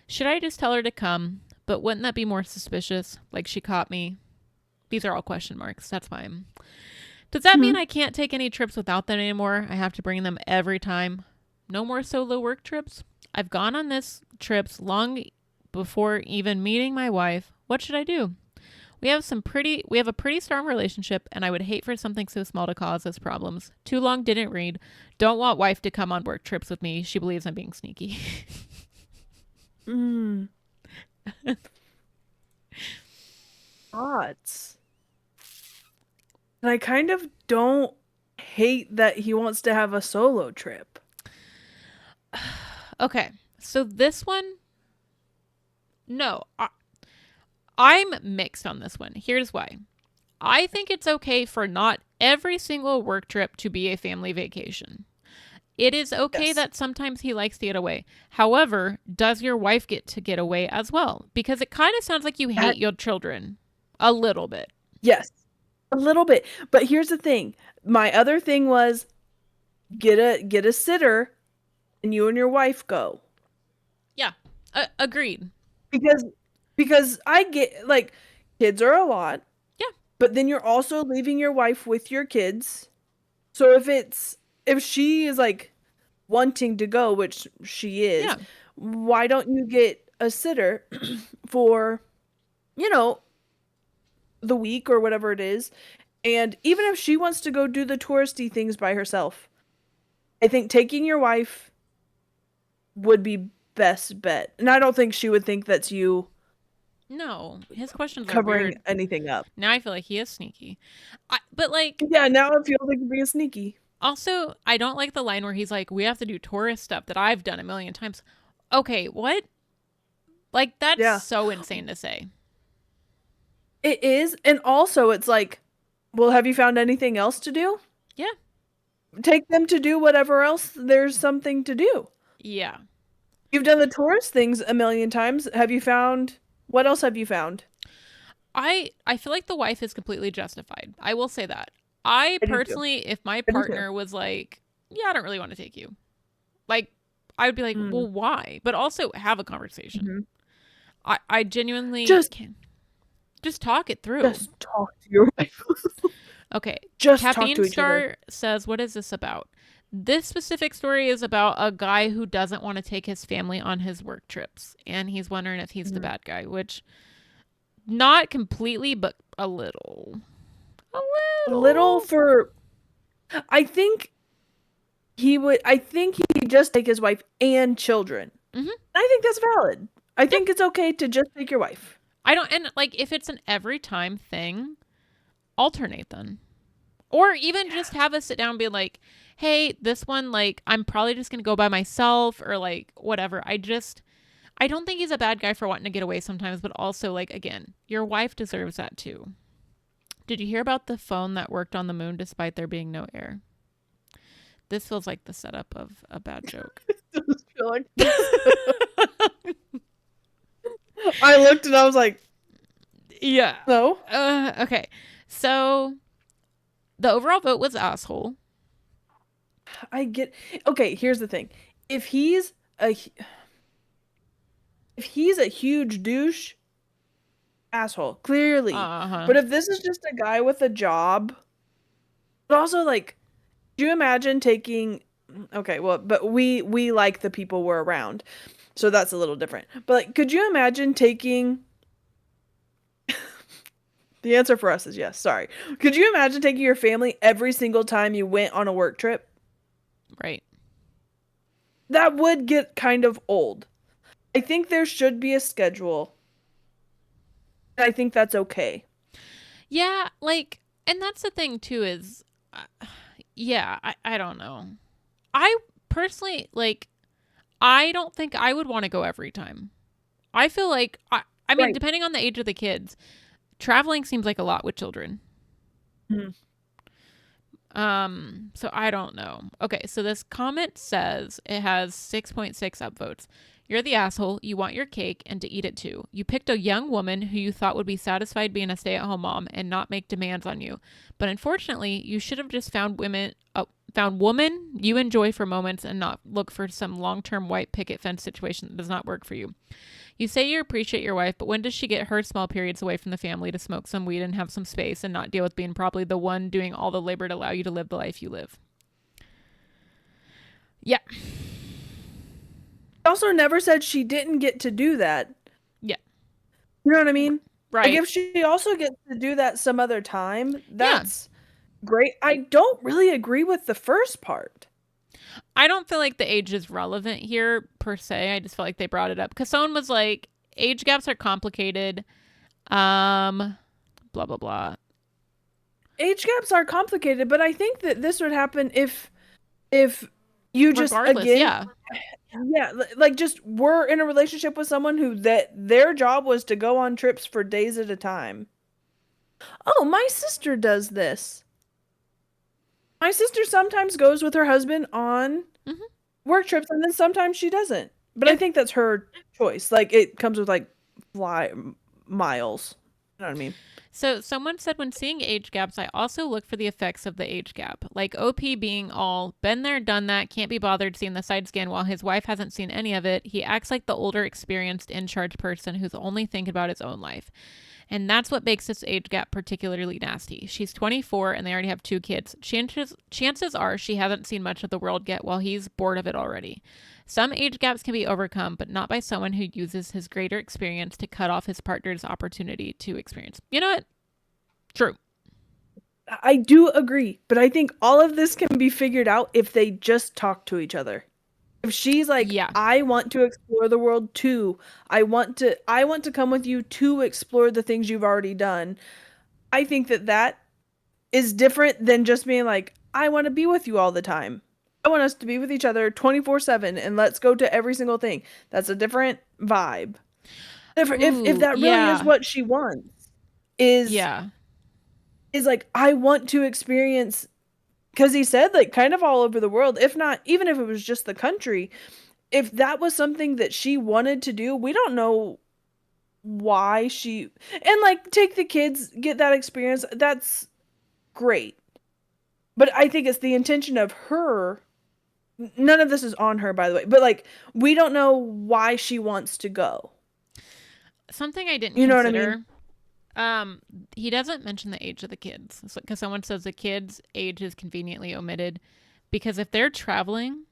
Should I just tell her to come? But wouldn't that be more suspicious? Like she caught me? These are all question marks. That's fine. Does that mean I can't take any trips without them anymore? I have to bring them every time? No more solo work trips? I've gone on this trips long before even meeting my wife. What should I do? We have a pretty strong relationship, and I would hate for something so small to cause us problems. Too long, didn't read. Don't want wife to come on work trips with me. She believes I'm being sneaky. Thoughts. And I kind of don't hate that he wants to have a solo trip. Okay, so this one, no, I'm mixed on this one. Here's why. I think it's okay for not every single work trip to be a family vacation. It is okay that sometimes he likes to get away. However, does your wife get to get away as well? Because it kind of sounds like you hate your children a little bit. Yes, a little bit. But here's the thing. My other thing was get a sitter and you and your wife go. Yeah, agreed. Because I get, like, kids are a lot. Yeah. But then you're also leaving your wife with your kids. So if she is like wanting to go, which she is, why don't you get a sitter for, the week or whatever it is? And even if she wants to go do the touristy things by herself, I think taking your wife would be best bet. And I don't think she would think that's you. No, his questions are covering weird. anything up. Now I feel like he is sneaky. But like, yeah, now I feel like you're being sneaky. Also, I don't like the line where he's like, we have to do tourist stuff that I've done a million times. Okay, what? Like, that's so insane to say. It is. And also, it's like, well, have you found anything else to do? Yeah. Take them to do whatever else there's something to do. Yeah. You've done the tourist things a million times. What else have you found? I feel like the wife is completely justified. I will say that. I personally, if my partner was like, yeah, I don't really want to take you, like, I would be like, well, why? But also have a conversation. I genuinely can't. Just talk it through. Just talk to your wife. Okay. Just Caffeine talk to each other. says, what is this about? This specific story is about a guy who doesn't want to take his family on his work trips. And he's wondering if he's the bad guy, which not completely, but a little. A little for, I think he'd just take his wife and children. Mm-hmm. I think that's valid. I think it's okay to just take your wife. And like, if it's an every time thing, alternate then. Or even just have us sit down and be like, hey, this one, like, I'm probably just going to go by myself or like whatever. I don't think he's a bad guy for wanting to get away sometimes, but also, like, again, your wife deserves that too. Did you hear about the phone that worked on the moon despite there being no air? This feels like the setup of a bad joke. Does feel like I looked and I was like, Yeah. no. Okay. So the overall vote was asshole. I get. Okay, here's the thing. If he's a if he's a huge douche, asshole, clearly. Uh huh. But if this is just a guy with a job, but also like, do you imagine taking? Okay, well, but we like the people we're around, so that's a little different. But like, could you imagine taking? The answer for us is yes. Sorry. Could you imagine taking your family every single time you went on a work trip? Right. That would get kind of old. I think there should be a schedule. I think that's okay. Yeah. Like, and that's the thing too is, yeah, I don't know. I personally, like, I don't think I would want to go every time. I feel like, I mean, Right. depending on the age of the kids, traveling seems like a lot with children. Mhm. So I don't know. Okay, so this comment says it has 6.6 upvotes. You're the asshole. You want your cake and to eat it too. You picked a young woman who you thought would be satisfied being a stay-at-home mom and not make demands on you. But unfortunately, you should have just found woman you enjoy for moments and not look for some long-term white picket fence situation that does not work for you. You say you appreciate your wife, but when does she get her small periods away from the family to smoke some weed and have some space and not deal with being probably the one doing all the labor to allow you to live the life you live? Yeah. Also never said she didn't get to do that. Yeah. You know what I mean? Like Right. if she also gets to do that some other time, Yeah. that's great. I don't really agree with the first part. I don't feel like the age is relevant here per se. I just feel like they brought it up because someone was like, age gaps are complicated. Blah, blah, blah. Age gaps are complicated, but I think that this would happen if you just Regardless, again yeah. yeah, like just were in a relationship with someone who that their job was to go on trips for days at a time. Oh, my sister does this. My sister sometimes goes with her husband on Hmm. work trips and then sometimes she doesn't. But Yeah. I think that's her choice. Like it comes with like fly miles. You know what I mean? So someone said when seeing age gaps, I also look for the effects of the age gap. Like OP being all been there, done that, can't be bothered seeing the side scan while his wife hasn't seen any of it. He acts like the older, experienced, in charge person who's only thinking about his own life. And that's what makes this age gap particularly nasty. She's 24 and they already have two kids. Chances are she hasn't seen much of the world yet while he's bored of it already. Some age gaps can be overcome, but not by someone who uses his greater experience to cut off his partner's opportunity to experience. You know what? True. I do agree, but I think all of this can be figured out if they just talk to each other. If she's like, Yeah. I want to explore the world too. I want to come with you to explore the things you've already done. I think that that is different than just being like, I want to be with you all the time. I want us to be with each other 24/7 and let's go to every single thing. That's a different vibe. If Ooh, that really is yeah. what she wants, is Yeah. is like I want to experience because he said like kind of all over the world, if not even if it was just the country, if that was something that she wanted to do, we don't know why she and like take the kids, get that experience. That's great. But I think it's the intention of her. None of this is on her, by the way. But like, we don't know why she wants to go. Something I didn't You know what I mean? consider. Um, he doesn't mention the age of the kids because someone says the kids' age is conveniently omitted because if they're traveling,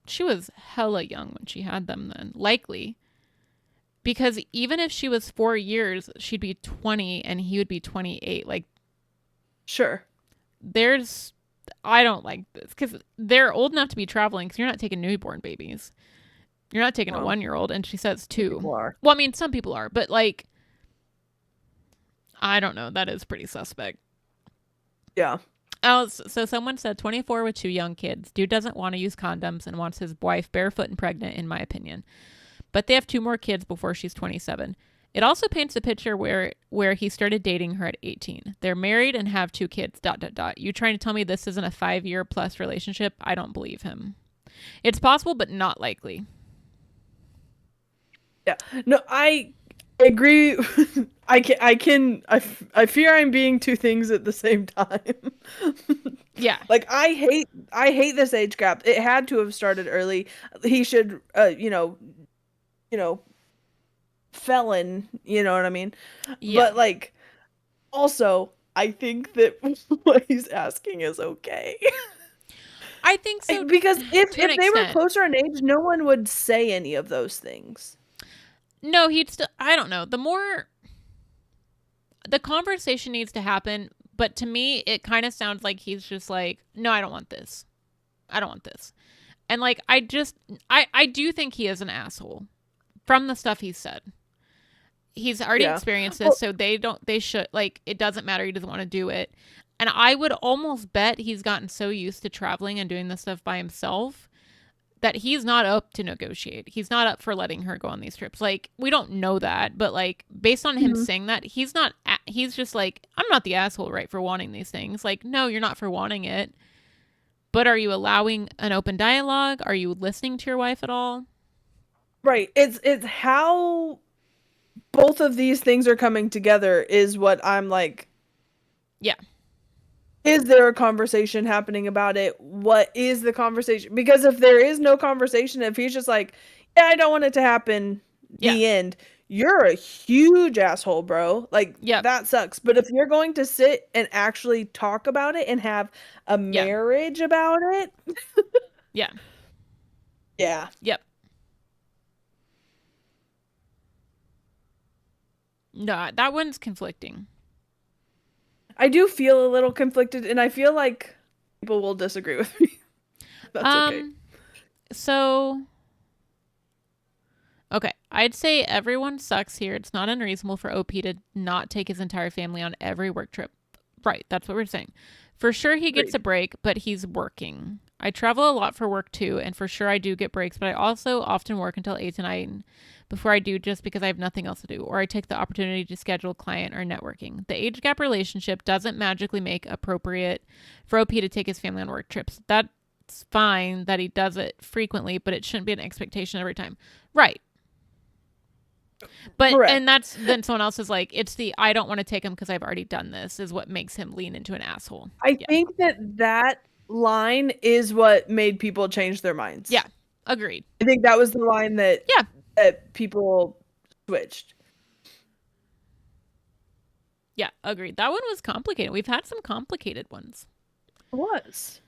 she was hella young when she had them then, likely. Because even if she was 4 years, she'd be 20 and he would be 28. Like, Sure. there's, I don't like this because they're old enough to be traveling because you're not taking newborn babies. You're not taking a Well, 1 year old. And she says people two. are. Well, I mean, some people are, but like, I don't know. That is pretty suspect. Yeah. Oh, so someone said 24 with 2 young kids. Dude doesn't want to use condoms and wants his wife barefoot and pregnant, in my opinion. But they have 2 more kids before she's 27. It also paints a picture where he started dating her at 18. They're married and have 2 kids. Dot dot dot. You trying to tell me this isn't a 5-year plus relationship? I don't believe him. It's possible, but not likely. Yeah. No, I agree. I fear I'm being two things at the same time. Yeah. Like I hate this age gap. It had to have started early. He should you know, felon, you know what I mean? Yeah. But like also I think that what he's asking is okay. I think so. Because if To an they were extent. closer in age, no one would say any of those things. No, he'd still. I don't know. The conversation needs to happen, but to me, it kind of sounds like he's just like, no, I don't want this. I don't want this. And like, I do think he is an asshole from the stuff he said. He's already Yeah. experienced Well, this, so they should, like, it doesn't matter. He doesn't want to do it. And I would almost bet he's gotten so used to traveling and doing this stuff by himself that he's not up to negotiate. He's not up for letting her go on these trips. Like, we don't know that, but like, based on him mhm. saying that, he's just like, I'm not the asshole, right, for wanting these things. Like, no, you're not for wanting it. But are you allowing an open dialogue? Are you listening to your wife at all? Right. It's how both of these things are coming together is what I'm like, Yeah. is there a conversation happening about it? What is the conversation? Because if there is no conversation, if he's just like, yeah, I don't want it to happen, Yeah. the end, you're a huge asshole, bro. Like, Yep. that sucks. But if you're going to sit and actually talk about it and have a Yeah. marriage about it, Yeah. yeah. Yep. No, that one's conflicting. I do feel a little conflicted, and I feel like people will disagree with me. That's okay. So okay, I'd say everyone sucks here. It's not unreasonable for OP to not take his entire family on every work trip. Right, that's what we're saying. For sure he gets a Agreed. break, but he's working. I travel a lot for work too, and for sure I do get breaks, but I also often work until 8 to 9 before I do just because I have nothing else to do, or I take the opportunity to schedule client or networking. The age gap relationship doesn't magically make appropriate for OP to take his family on work trips. That's fine that he does it frequently, but it shouldn't be an expectation every time. Right. But and Correct. that's then someone else is like, it's the I don't want to take him because I've already done this is what makes him lean into an asshole. I Yeah. think that line is what made people change their minds. Yeah. Agreed. I think that was the line Yeah. that people switched. Yeah. Agreed. That one was complicated. We've had some complicated ones. It was.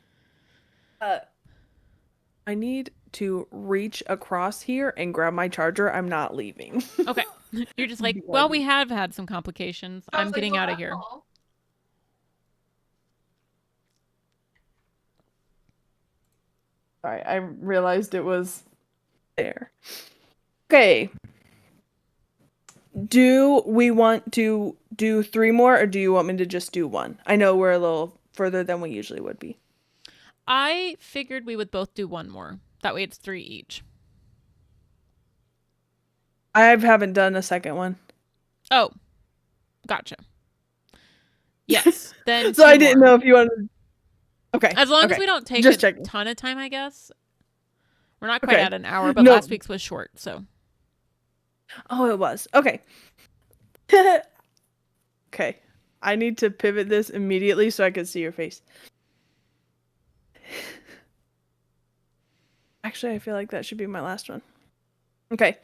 I need to reach across here and grab my charger. I'm not leaving. Okay. You're just like, well, we have had some complications. I'm getting out of here. All right, I realized it was there. Okay. Do we want to do 3 more, or do you want me to just do one? I know we're a little further than we usually would be. I figured we would both do one more. That way it's 3 each. I haven't done a second one. Oh, gotcha. Yes. Then So 2 I didn't more. know if you wanted. Okay. As long okay. as we don't take Just a checking. ton of time, I guess. We're not quite Okay. at an hour, but No. last week's was short, so. Oh, it was. Okay. Okay. I need to pivot this immediately so I can see your face. Actually, I feel like that should be my last one. Okay.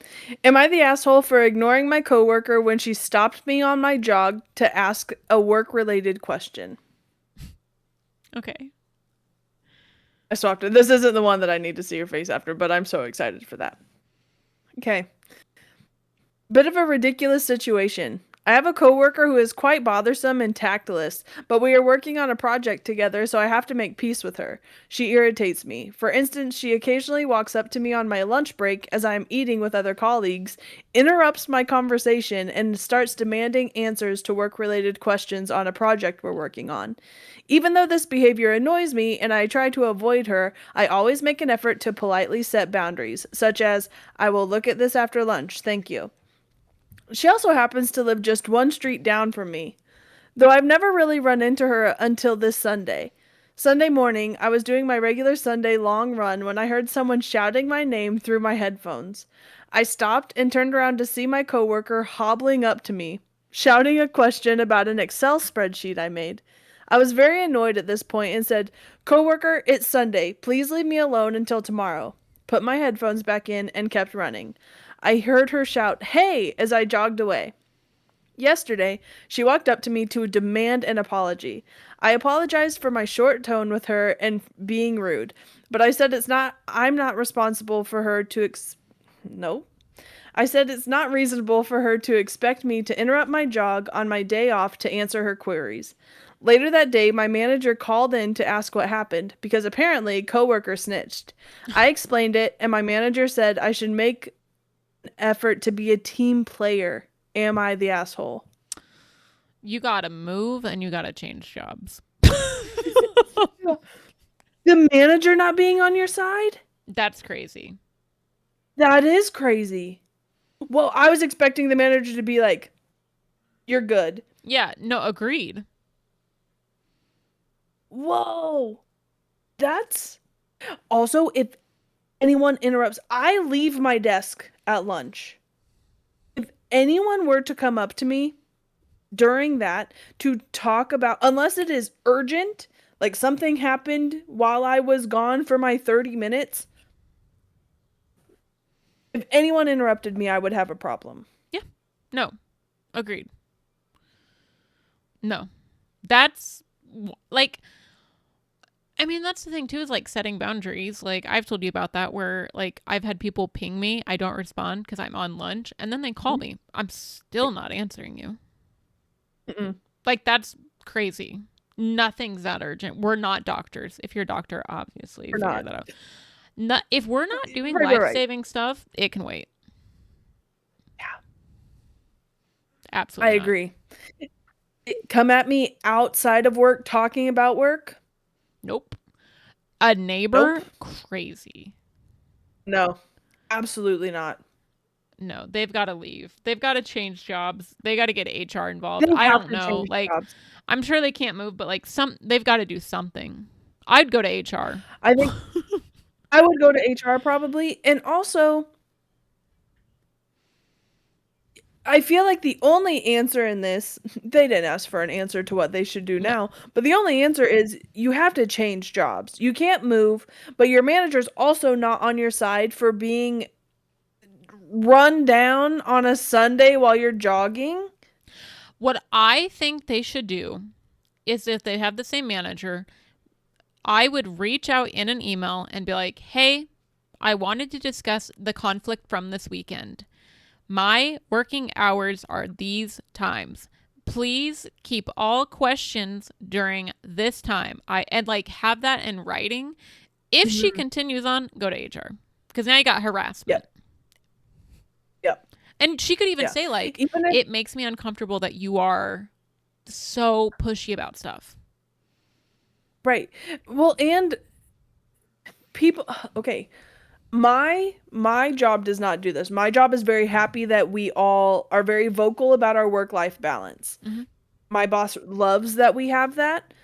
Am I the asshole for ignoring my coworker when she stopped me on my jog to ask a work-related question? Okay. I swapped it. This isn't the one that I need to see your face after, but I'm so excited for that. Okay. Bit of a ridiculous situation. I have a coworker who is quite bothersome and tactless, but we are working on a project together, so I have to make peace with her. She irritates me. For instance, she occasionally walks up to me on my lunch break as I am eating with other colleagues, interrupts my conversation, and starts demanding answers to work-related questions on a project we're working on. Even though this behavior annoys me and I try to avoid her, I always make an effort to politely set boundaries, such as, I will look at this after lunch, thank you. She also happens to live just one street down from me, though I've never really run into her until this Sunday. Sunday morning, I was doing my regular Sunday long run when I heard someone shouting my name through my headphones. I stopped and turned around to see my coworker hobbling up to me, shouting a question about an Excel spreadsheet I made. I was very annoyed at this point and said, "Coworker, it's Sunday. Please leave me alone until tomorrow." Put my headphones back in and kept running. I heard her shout, "Hey!" as I jogged away. Yesterday, she walked up to me to demand an apology. I apologized for my short tone with her and being rude, but I'm not responsible for her to no. I said it's not reasonable for her to expect me to interrupt my jog on my day off to answer her queries. Later that day, my manager called in to ask what happened because apparently a coworker snitched. I explained it and my manager said I should make an effort to be a team player. Am I the asshole? You gotta move and you gotta change jobs. The manager not being on your side? That's crazy. That is crazy. Well, I was expecting the manager to be like, "You're good." Yeah, no, agreed. Whoa. That's also, if anyone interrupts, I leave my desk at lunch. If anyone were to come up to me during that to talk about, unless it is urgent, like something happened while I was gone for my 30 minutes, if anyone interrupted me, I would have a problem. Yeah, no, agreed. No, that's like, I mean, that's the thing too, is like setting boundaries. Like, I've told you about that where like I've had people ping me, I don't respond because I'm on lunch, and then they call Mhm. me. I'm still not answering you. Mm-mm. Like, that's crazy. Nothing's that urgent. We're not doctors. If you're a doctor, obviously Or figure not. that out. Not, if we're not doing Right, right, right. life-saving stuff, it can wait. Yeah, I Absolutely not. agree. Come at me outside of work talking about work? Nope. A Nope. neighbor, crazy. No, absolutely not. No, they've got to leave. They've got to change jobs. They got to get HR involved. They I have don't to know. change Like, jobs. I'm sure they can't move, but like they've got to do something. I'd go to HR. I think I would go to HR probably. And also, I feel like the only answer in this, they didn't ask for an answer to what they should do No. now, but the only answer is you have to change jobs. You can't move, but your manager's also not on your side for being run down on a Sunday while you're jogging. What I think they should do is if they have the same manager, I would reach out in an email and be like, "Hey, I wanted to discuss the conflict from this weekend. My working hours are these times. Please keep all questions during this time." And like have that in writing. If she Mhm. continues on, go to HR. Because now you got harassment. Yep. Yep. And she could even Yeah. say, like, Even if it makes me uncomfortable that you are so pushy about stuff. right. Well, and people okay, my job does not do this. My job is very happy that we all are very vocal about our work-life balance. Mm-hmm. My boss loves that we have that,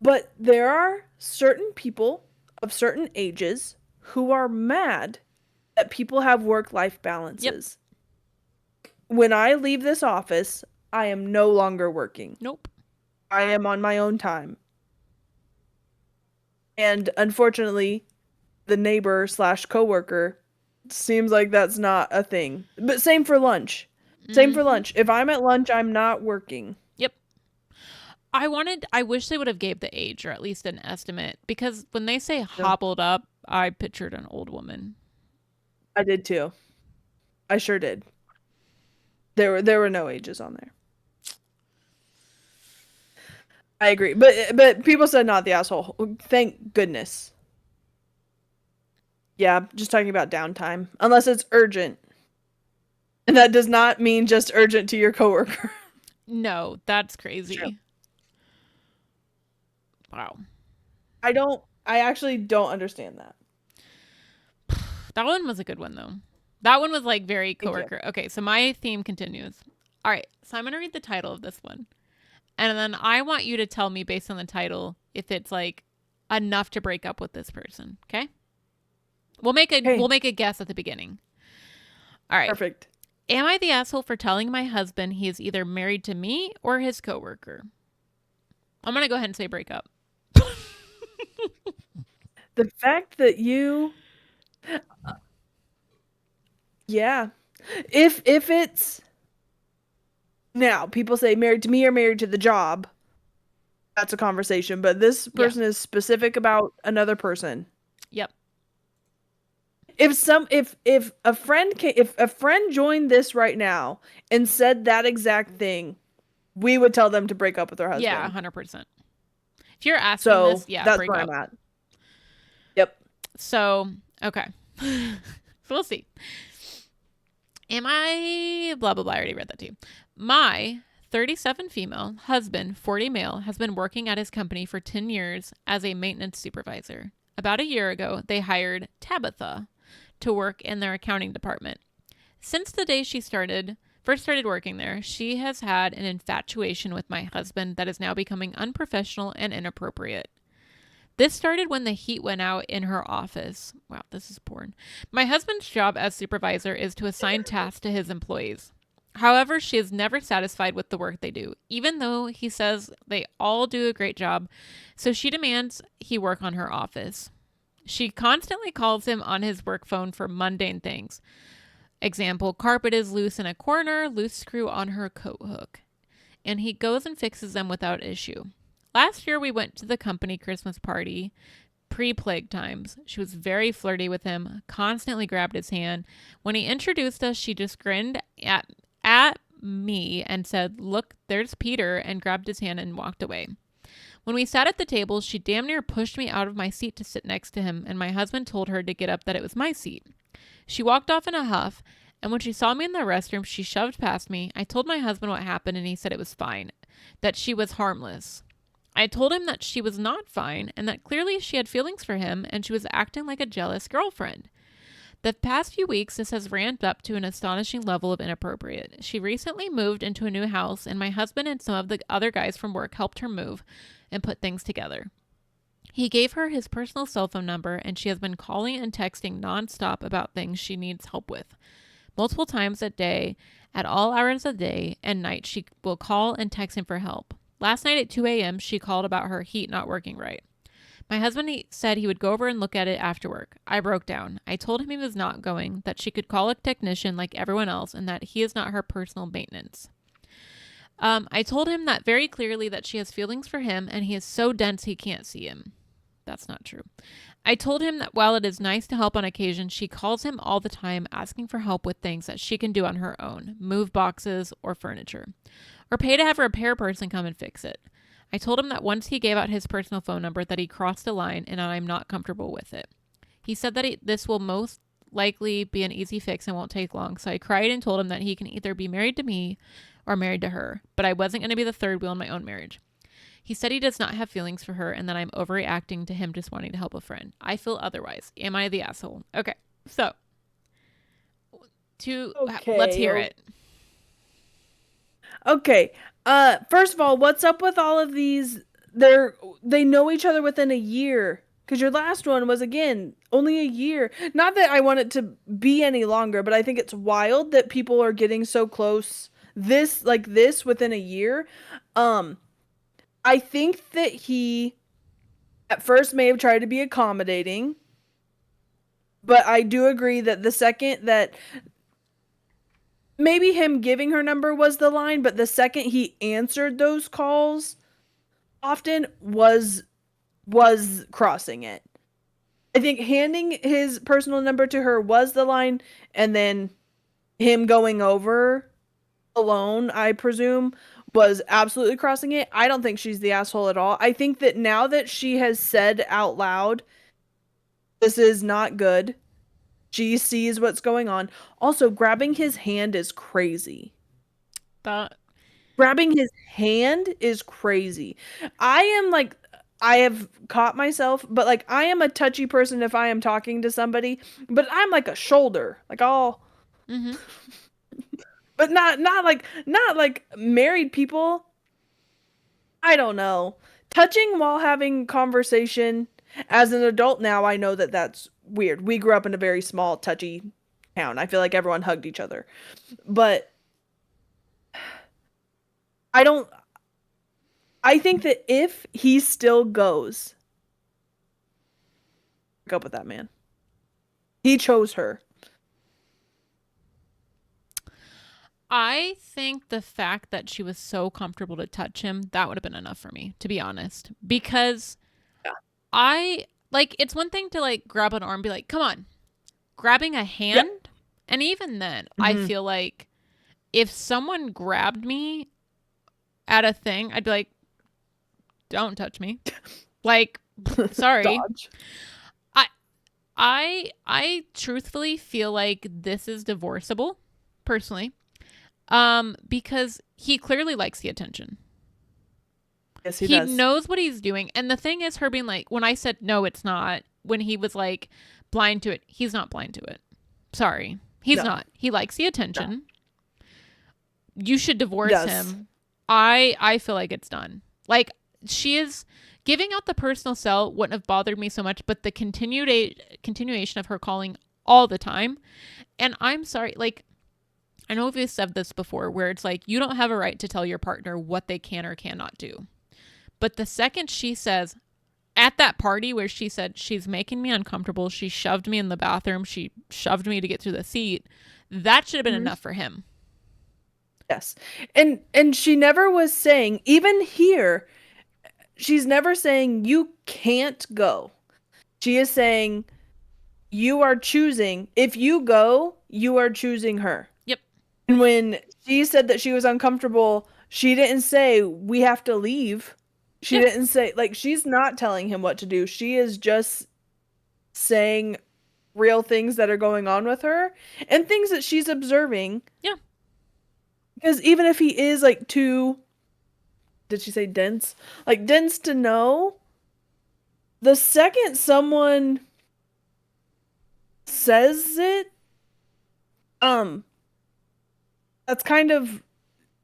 but there are certain people of certain ages who are mad that people have work-life Yep. balances. When I leave this office, I am no longer working. Nope. I am on my own time. And unfortunately, the neighbor slash coworker seems like that's not a thing. But same for lunch. Same for Mm-hmm. lunch. If I'm at lunch, I'm not working. Yep. I wish they would have gave the age or at least an estimate because when they say No, hobbled up, I pictured an old woman. I did too. I sure did. There were no ages on there. I agree. But people said not the asshole. Thank goodness. Yeah, just talking about downtime. Unless it's urgent. And that does not mean just urgent to your coworker. No, that's True. crazy. Wow. I actually don't understand that. That one was a good one though. That one was like very Thank you. coworker. Okay, so my theme continues. All right, so I'm going to read the title of this one. And then I want you to tell me based on the title if it's like enough to break up with this person, okay? We'll Okay, make a guess at the beginning. All right. perfect. Am I the asshole for telling my husband he is either married to me or his coworker? I'm going to go ahead and say break up. The fact that yeah. If it's now, people say married to me or married to the job. That's a conversation, but this Yeah. person is specific about another person. Yep. If a friend joined this right now and said that exact thing, we would tell them to break up with their Yeah, husband. 100%. If you're asking So this, yeah, that's break where I'm up. at. Yep. So, okay. So we'll see. Am I blah blah blah? I already read that to you. My 37 female husband, 40 male, has been working at his company for 10 years as a maintenance supervisor. About a year ago, they hired Tabitha to work in their accounting department. Since the day she first started working there, she has had an infatuation with my husband that is now becoming unprofessional and inappropriate. This started when the heat went out in her office. Wow, this is porn. My husband's job as supervisor is to assign tasks to his employees. However, she is never satisfied with the work they do, even though he says they all do a great job. So she demands he work on her office. She constantly calls him on his work phone for mundane things. Example, carpet is loose in a corner, loose screw on her coat hook. And he goes and fixes them without issue. Last year, we went to the company Christmas party, pre-plague times. She was very flirty with him, constantly grabbed his hand. When he introduced us, she just grinned at me and said, "Look, there's Peter," and grabbed his hand and walked away. When we sat at the table, she damn near pushed me out of my seat to sit next to him, and my husband told her to get up that it was my seat. She walked off in a huff, and when she saw me in the restroom, she shoved past me. I told my husband what happened, and he said it was fine, that she was harmless. I told him that she was not fine and that clearly she had feelings for him and she was acting like a jealous girlfriend. The past few weeks, this has ramped up to an astonishing level of inappropriate. She recently moved into a new house, and my husband and some of the other guys from work helped her move and put things together. He gave her his personal cell phone number, and she has been calling and texting nonstop about things she needs help with. Multiple times a day, at all hours of the day and night, she will call and text him for help. Last night at 2 a.m., she called about her heat not working right. My husband said he would go over and look at it after work. I broke down. I told him he was not going, that she could call a technician like everyone else, and that he is not her personal maintenance. I told him that very clearly that she has feelings for him, and he is so dense he can't see him. That's not true. I told him that while it is nice to help on occasion, she calls him all the time asking for help with things that she can do on her own, move boxes or furniture, or pay to have a repair person come and fix it. I told him that once he gave out his personal phone number that he crossed a line and I'm not comfortable with it. He said that this will most likely be an easy fix and won't take long, so I cried and told him that he can either be married to me or married to her, but I wasn't going to be the third wheel in my own marriage. He said he does not have feelings for her and that I'm overreacting to him just wanting to help a friend. I feel otherwise. Am I the asshole? Okay, so let's hear it. Okay. First of all, what's up with all of these? They know each other within a year. Because your last one was again only a year. Not that I want it to be any longer, but I think it's wild that people are getting so close this within a year. I think that he at first may have tried to be accommodating, but I do agree that the second that maybe him giving her number was the line, but the second he answered those calls often was crossing it. I think handing his personal number to her was the line, and then him going over alone, I presume, was absolutely crossing it. I don't think she's the asshole at all. I think that now that she has said out loud, this is not good, she sees what's going on. Also, grabbing his hand is crazy. That Grabbing his hand is crazy. I am like, I have caught myself, but like, I am a touchy person if I am talking to somebody, but I'm like a shoulder. Like, all. mm-hmm. But not like married people. I don't know. Touching while having conversation as an adult now, I know that that's weird. We grew up in a very small, touchy town. I feel like everyone hugged each other. But I don't I think that if he still goes, break up with that man. He chose her. I think the fact that she was so comfortable to touch him, that would have been enough for me, to be honest. Because Yeah. I like it's one thing to like grab an arm and be like, come on. Grabbing a Yeah. hand, and even then, I Mhm. feel like if someone grabbed me at a thing, I'd be like, don't touch me. Like, sorry. Dodge. I I truthfully feel like this is divorceable, personally. Because he clearly likes the attention. Yes, he He does. knows what he's doing. And the thing is, her being like, when I said no, it's not, when he was like blind to it, he's not blind to it. Sorry. He's No. not. He likes the No. attention. You should He divorce does. him. I feel like it's done. Like, she is giving out the personal cell wouldn't have bothered me so much, but the continuation of her calling all the time. And I'm sorry, like, I know we've said this before where it's like you don't have a right to tell your partner what they can or cannot do. But the second she says at that party where she said she's making me uncomfortable, she shoved me in the bathroom, she shoved me to get through the seat, that should have been Mhm. enough for him. Yes. And she never was saying, even here, she's never saying you can't go. She is saying you are choosing. If you go, you are choosing her. Yep. And when she said that she was uncomfortable, she didn't say we have to leave. She Yeah. didn't say, like, she's not telling him what to do. She is just saying real things that are going on with her and things that she's observing. Yeah. Because even if he is like too, did she say dense? Like dense to know, the second someone says it, um, that's kind of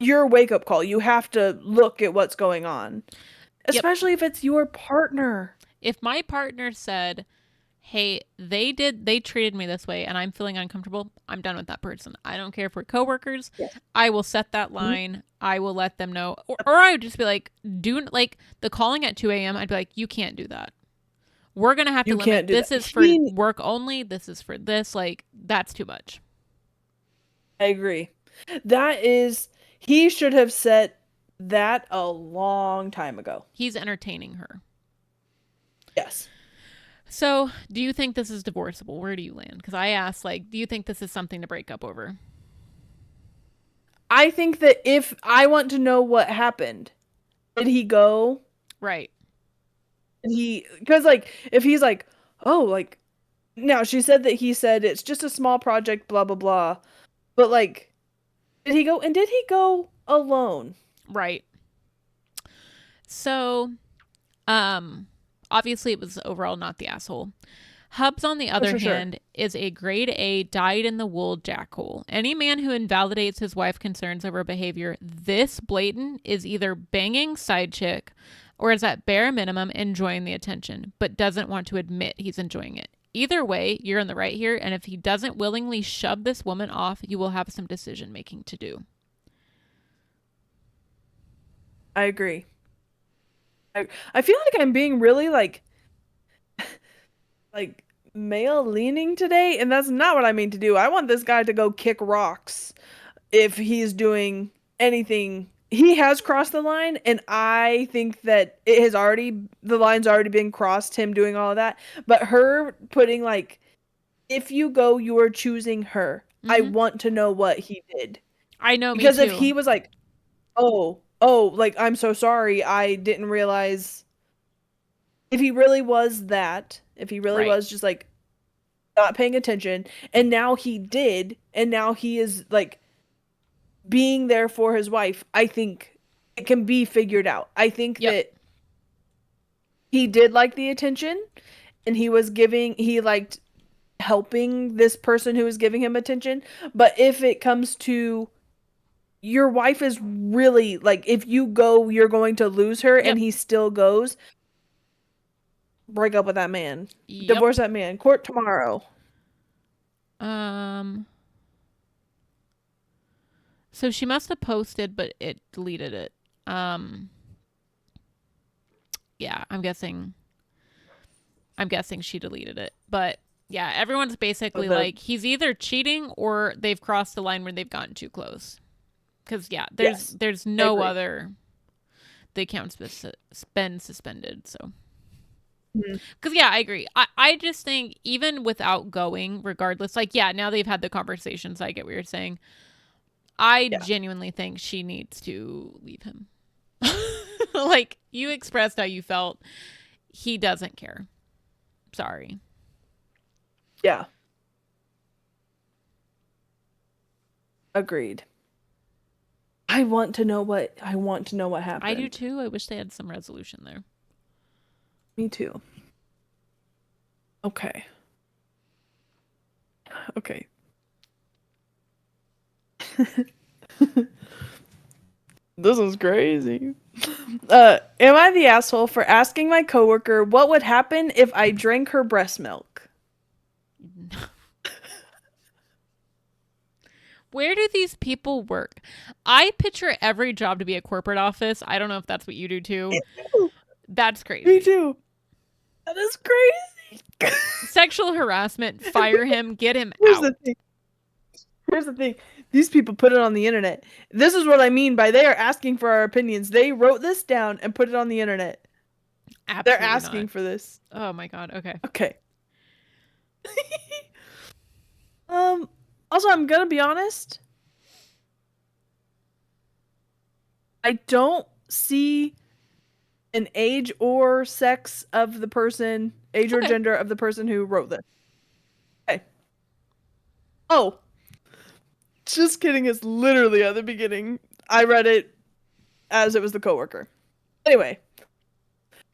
your wake up call. You have to look at what's going on, Yep. especially if it's your partner. If my partner said, hey, they treated me this way and I'm feeling uncomfortable, I'm done with that person. I don't care if we're coworkers. Yes. I will set that Mhm. line. I will let them know. Or I would just be like, do like the calling at 2 a.m. I'd be like, you can't do that. We're going to have to You limit. can't do This that. is for work only. This is for this. Like, that's too much. I agree. That is, he should have said that a long time ago. He's entertaining her. Yes. So, do you think this is divorceable? Where do you land? Because I asked, like, do you think this is something to break up over? I think that if I want to know what happened, did he go? Right. Because like, if he's like, oh, like, now she said that he said it's just a small project, blah, blah, blah. But like, did he go? And did he go alone? Right. So, obviously it was overall not the asshole. Hubs, on the other hand, is a grade A dyed-in-the-wool jackhole. Any man who invalidates his wife's concerns over behavior this blatant is either banging side chick or is at bare minimum enjoying the attention, but doesn't want to admit he's enjoying it. Either way, you're in the right here, and if he doesn't willingly shove this woman off, you will have some decision-making to do. I agree. I feel like I'm being really like male leaning today, and that's not what I mean to do. I want this guy to go kick rocks if he's doing anything. He has crossed the line, and I think that the line's already been crossed, him doing all of that. But her putting like, if you go, you are choosing her. I want to know what he did. I know, me Because if too. he was like, oh, oh, like, I'm so sorry, I didn't realize. If he really was that, if he really Right. was just like not paying attention, and now he did, and now he is like being there for his wife, I think it can be figured out. I think Yep. that he did like the attention, and he liked helping this person who was giving him attention. But if it comes to your wife is really like, if you go, you're going to lose her, and Yep. he still goes, break up with that man, Yep. divorce that man, court tomorrow. Um. So she must have posted, but it deleted it. Um. Yeah, I'm guessing. I'm guessing she deleted it, but yeah, everyone's basically The like he's either cheating or they've crossed the line where they've gotten too close. Because yeah, Yes, there's I no agree. other the account's been suspended. So Mhm. because yeah, I agree. I just think even without going, regardless, like yeah, now they've had the conversations. I get what you're saying. I Yeah, genuinely think she needs to leave him. Like you expressed how you felt. He doesn't care. Sorry. yeah, agreed. I want to know what I do happened. too. I wish they had some resolution there. Me too. Okay. Okay. This is crazy. Am I the asshole for asking my coworker what would happen if I drank her breast milk? Where do these people work? I picture every job to be a corporate office. I don't know if that's what you do too. That's Me crazy. too. That is crazy. Sexual harassment, fire him, get him Here's out. the thing. Here's the thing. These people put it on the internet. This is what I mean by they are asking for our opinions. They wrote this down and put it on the internet. They're Absolutely not. asking for this. Oh my god. Okay. Okay. Um Also, I'm going to be honest. I don't see an age or sex of the person, age or Okay. gender of the person who wrote this. Okay. Oh, just kidding. It's literally at the beginning. I read it as it was the coworker. Anyway,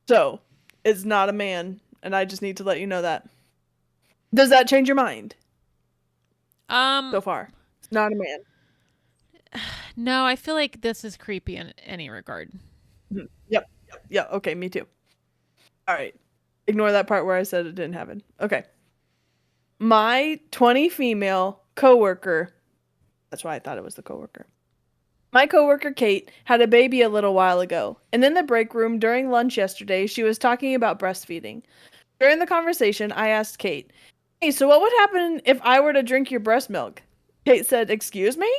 so it's not a man, and I just need to let you know that. Does that change your mind Um so far? It's not a man. no, I feel like this is creepy in any regard. Mhm. Yep. Yep. Yeah. Okay. Me too. All right. Ignore that part where I said it didn't happen. Okay. My 20 female coworker. That's why I thought it was the coworker. My coworker Kate had a baby a little while ago, and in the break room during lunch yesterday, she was talking about breastfeeding. During the conversation, I asked Kate, "Hey, so what would happen if I were to drink your breast milk?" Kate said, "Excuse me?"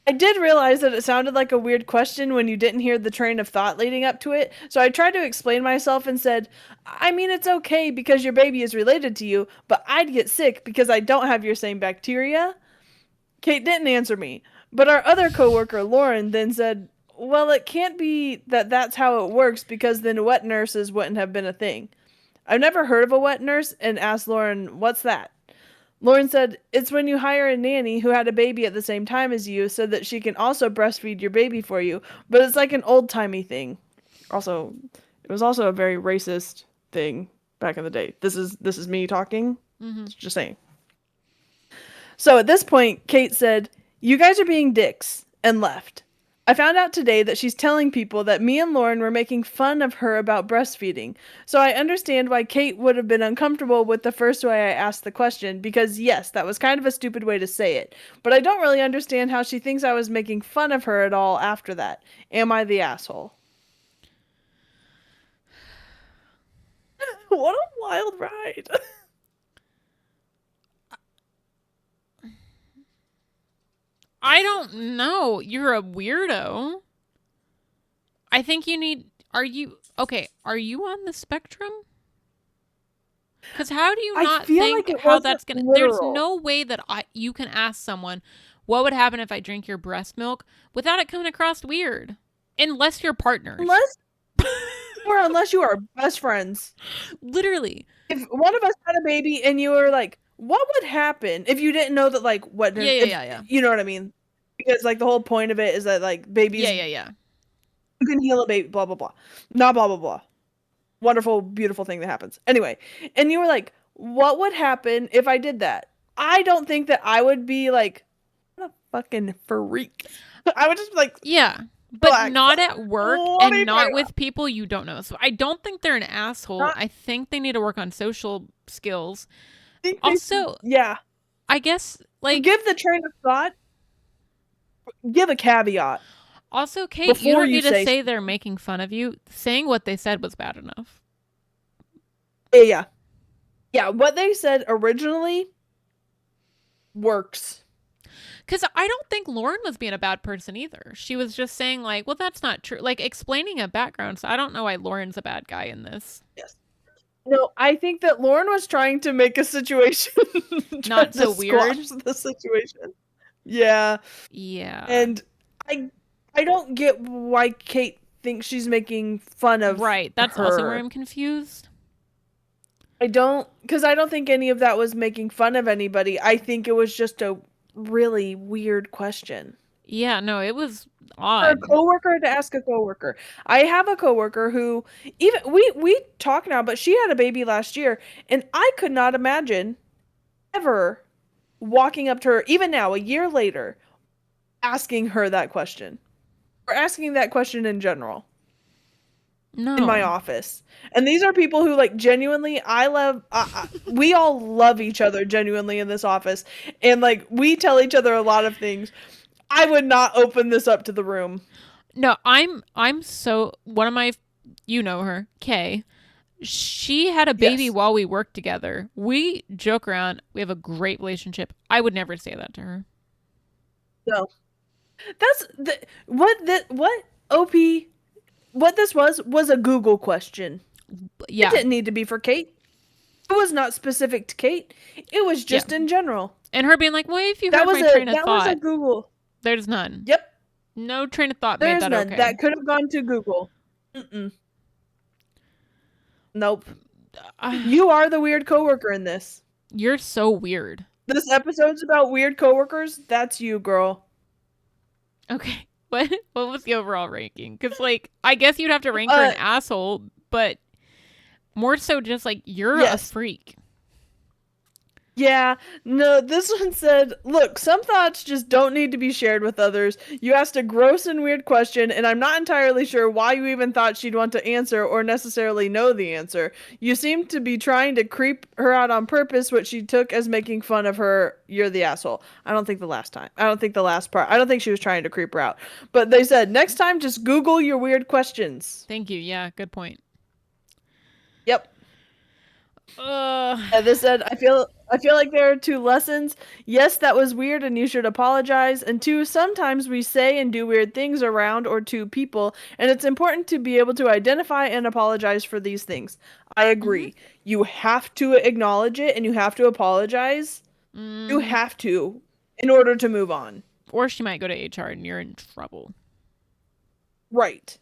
I did realize that it sounded like a weird question when you didn't hear the train of thought leading up to it, so I tried to explain myself and said, "I mean, it's okay because your baby is related to you, but I'd get sick because I don't have your same bacteria." Kate didn't answer me, but our other coworker, Lauren, then said, "Well, it can't be that that's how it works because then wet nurses wouldn't have been a thing." I've never heard of a wet nurse and asked Lauren, "What's that?" Lauren said, "It's when you hire a nanny who had a baby at the same time as you so that she can also breastfeed your baby for you, but it's like an old-timey thing." Also, it was also a very racist thing back in the day. This is me talking. Mm-hmm. Just saying. So at this point, Kate said, "You guys are being dicks," and left. I found out today that she's telling people that me and Lauren were making fun of her about breastfeeding. So I understand why Kate would have been uncomfortable with the first way I asked the question, because yes, that was kind of a stupid way to say it. But I don't really understand how she thinks I was making fun of her at all after that. Am I the asshole? What a wild ride. I don't know. You're a weirdo. I think you need. Are you okay? Are you on the spectrum? Because how do you I not feel like think it how wasn't that's gonna? There's literal. no way that you can ask someone what would happen if I drink your breast milk without it coming across weird. Unless you're partners. Unless you are best friends. Literally. If one of us had a baby and you were like, what would happen if you didn't know that, like, what, Yeah. you know what I mean? Because, like, the whole point of it is that, like, babies, Yeah. you can heal a baby, blah, blah, blah. Not blah, blah, blah. Wonderful, beautiful thing that happens. Anyway, and you were like, what would happen if I did that? I don't think that I would be like, what a fucking freak. I would just be like, Yeah. But relax. not at work What are and you not talking with people you don't know. So I don't think they're an asshole. Not- I think they need to work on social skills. think they should- Also, yeah. I guess, like, Give the train of thought, give a caveat. also, Kate, you Before don't you need to say say they're making fun of you. Saying what they said was bad enough. Yeah. Yeah, what they said originally works. Because I don't think Lauren was being a bad person either. She was just saying, like, well, that's not true. Like, explaining a background. So I don't know why Lauren's a bad guy in this. Yes. No, I think that Lauren was trying to make a situation Not so weird. Squash the situation. Yeah. Yeah. And I don't get why Kate thinks she's making fun of Right. That's her. also where I'm confused. I don't think any of that was making fun of anybody. I think it was just a really weird question. Yeah, no, it was For odd. a coworker to ask a coworker. I have a coworker who even we talk now, but she had a baby last year, and I could not imagine ever walking up to her, even now, a year later, asking her that question. Or asking that question in general. No. In my office. And these are people who, like, genuinely, we all love each other genuinely in this office. And, like, we tell each other a lot of things. I would not open this up to the room. No, I'm so one of my, you know her, Kay. She had a baby Yes. while we worked together. We joke around. We have a great relationship. I would never say that to her. No. That's what OP what this was a Google question. Yeah. It didn't need to be for Kate. It was not specific to Kate. It was just in general. And her being like, well, if you That heard was my train of that was a thought, Google. there's none. Yep. No train of thought There's made that none. okay. That could have gone to Google. Nope. You are the weird coworker in this. You're so weird. This episode's about weird coworkers. That's you, girl. Okay. What was the overall ranking? Because, like, I guess you'd have to rank her an asshole, but more so just, like, you're a freak. Yeah, no, this one said, look, some thoughts just don't need to be shared with others. You asked a gross and weird question, and I'm not entirely sure why you even thought she'd want to answer or necessarily know the answer. You seem to be trying to creep her out on purpose, which she took as making fun of her. You're the asshole. I don't think the last part. I don't think she was trying to creep her out. But they said, next time, just Google your weird questions. Thank you. Yeah, good point. Yep. This said, I feel like there are two lessons. Yes, that was weird and you should apologize. And two, sometimes we say and do weird things around or to people, and it's important to be able to identify and apologize for these things. I agree. You have to acknowledge it and you have to apologize. You have to in order to move on. Or she might go to HR and you're in trouble. Right.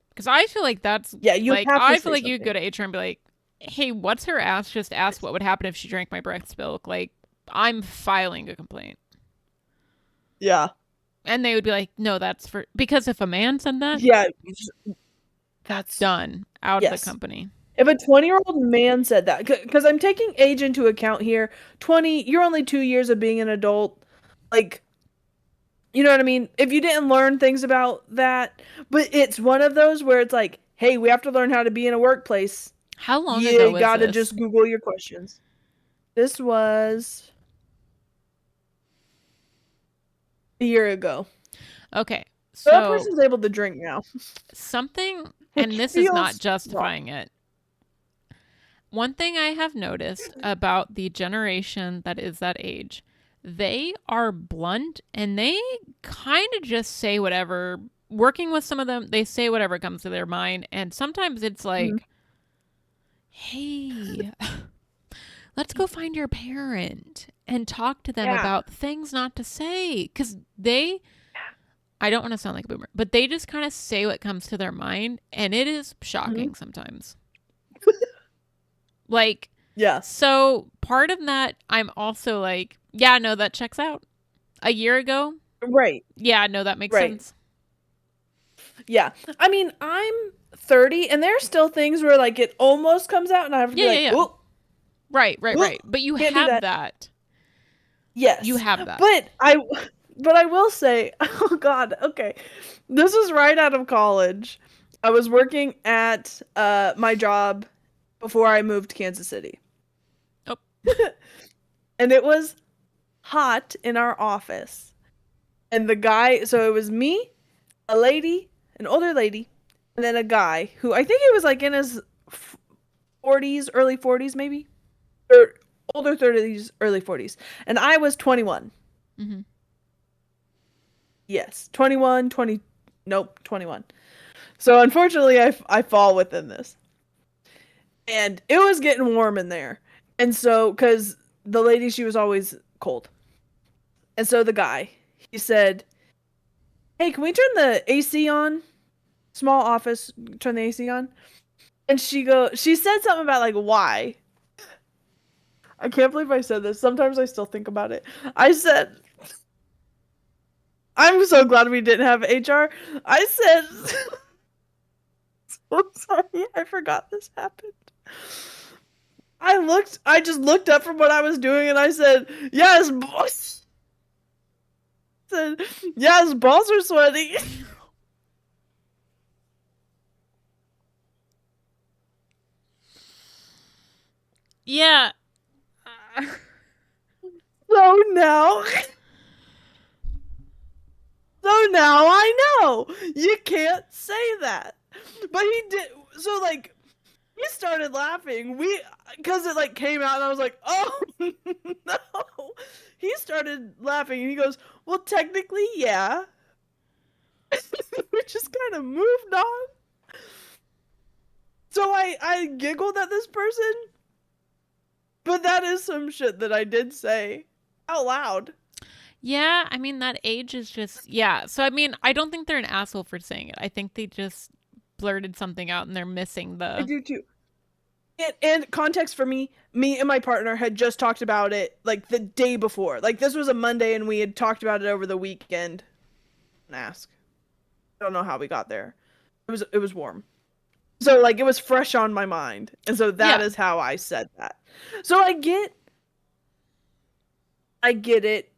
Because I feel like that's I feel like you go to HR and be like, hey, what's her ass? Just ask what would happen if she drank my breast milk. Like, I'm filing a complaint. Yeah. And they would be like, no, that's for... Because if a man said that... Yeah. That's... done. Out of the company. If a 20-year-old man said that... Because I'm taking age into account here. 20... You're only 2 years of being an adult. Like... You know what I mean? If you didn't learn things about that... But it's one of those where it's like, hey, we have to learn how to be in a workplace. How long ago was You gotta this? just Google your questions. This was a year ago. Okay, so that person's able to drink now. Something, and this is not justifying it. One thing I have noticed about the generation that is that age, they are blunt and they kind of just say whatever. Working with some of them, they say whatever comes to their mind, and sometimes it's like, hey, let's go find your parent and talk to them about things not to say. Because I don't want to sound like a boomer, but they just kind of say what comes to their mind, and it is shocking Mhm. sometimes. Like, Yeah. so part of that, I'm also like, yeah, no, that checks out. A year ago, Right. yeah, no, that makes Right. sense. Yeah. I mean, I'm 30 and there's still things where like it almost comes out and I have to be Yeah, yeah, like, yeah. "Oh, Right, right, oh, right. But you can't do have that." that. You Yes. have that. But I will say, oh god, okay. This was right out of college. I was working at my job before I moved to Kansas City. Oh. And it was hot in our office. And the guy, so it was me, a lady, an older lady, and then a guy who I think he was like in his 40s, early 40s maybe, or older 30s, early 40s. And I was 21. Mm-hmm. Yes, 21, 20, nope, 21. So unfortunately, I fall within this. And it was getting warm in there. And so, because the lady, she was always cold. And so the guy, he said, "Hey, can we turn the AC on? Small office, turn the AC on." And she said something about like, why? I can't believe I said this. Sometimes I still think about it. I said, "I'm so glad we didn't have HR." I said, "I'm sorry, I forgot this happened." I just looked up from what I was doing and I said, "Yes, boss." I said, "Yes, balls are sweaty." Yeah. So now, so now I know you can't say that. But he did. So like, he started laughing. Because it like came out and I was like, "Oh no." He started laughing and he goes, "Well, technically, yeah." We just kind of moved on. So I giggled at this person, but that is some shit that I did say out loud. Yeah, I mean that age is just yeah. So I mean, I don't think they're an asshole for saying it. I think they just blurted something out and they're missing I the do too. And context for me and my partner had just talked about it like the day before. Like this was a Monday and we had talked about it over the weekend. Ask. I don't know how we got there. It was warm. So like it was fresh on my mind. And so that yeah. is how I said that. So I get it.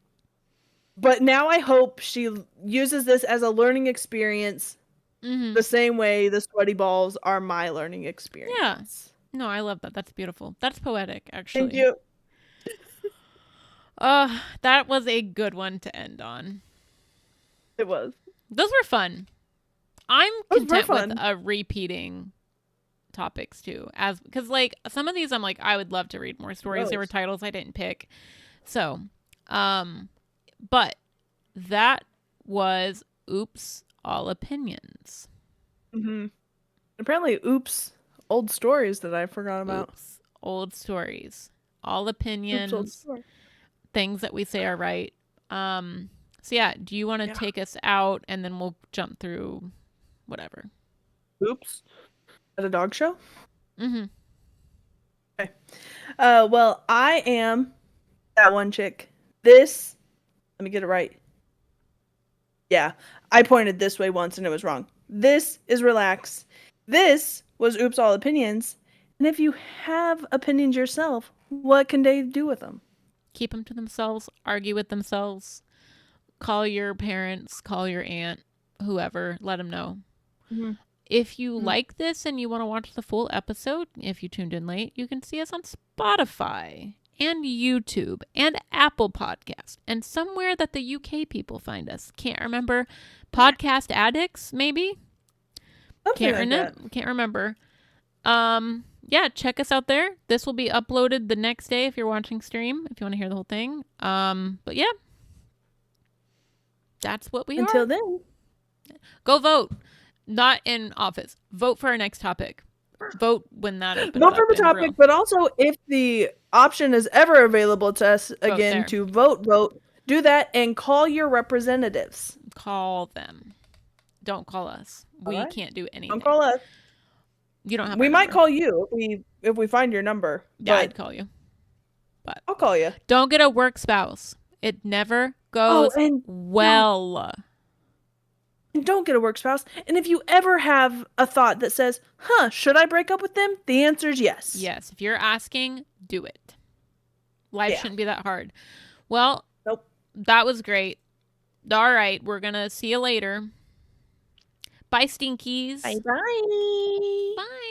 But now I hope she uses this as a learning experience Mm-hmm. the same way the sweaty balls are my learning Yeah. experience. No, I love that. That's beautiful. That's poetic, Thank actually. you. That was a good one to end on. It was. Those were fun. I'm Those were content with fun. repeating topics too, as because like some of these I'm like I would love to read more stories. There were Gross. titles I didn't pick, so um, but that was oops all opinions. Mm-hmm. Apparently, oops, old stories that I forgot about. Oops, old stories, all Oops, old opinions, story. things that we say are right. So yeah, do you want to Yeah. take us out and then we'll jump through whatever? Oops. At a dog show? Mm-hmm. Okay. Well, I am that one chick. This, let me get it right. Yeah, I pointed this way once and it was wrong. This is relax. This was oops, all opinions. And if you have opinions yourself, what can they do with them? Keep them to themselves, argue with themselves, call your parents, call your aunt, whoever, let them know. Mm-hmm. If you Mm-hmm. like this and you want to watch the full episode, if you tuned in late, you can see us on Spotify and YouTube and Apple Podcast and somewhere that the UK people find us. Can't remember. Podcast Addicts, maybe? Something like that. Can't remember. Yeah, check us out there. This will be uploaded the next day if you're watching stream, if you want to hear the whole thing. But yeah. That's what we Until are. then, Go vote. Not in office. Vote for our next topic. Vote when that opens vote up for the in topic, real. but also if the option is ever available to us again there. to vote, do that and call your representatives. Call them. Don't call us. We Alright. can't do anything. Don't call us. You don't have We our might number. call you if we find your number. Yeah, I'd But call you. But I'll call you. don't get a work spouse. It never Oh, goes and well. don't get a work spouse. And if you ever have a thought that says, should I break up with them? The answer is yes. Yes, if you're asking, do it. Life Yeah. shouldn't be that hard. Well, Nope. that was great. All right, we're going to see you later. Bye, Stinkies. Bye-bye. Bye.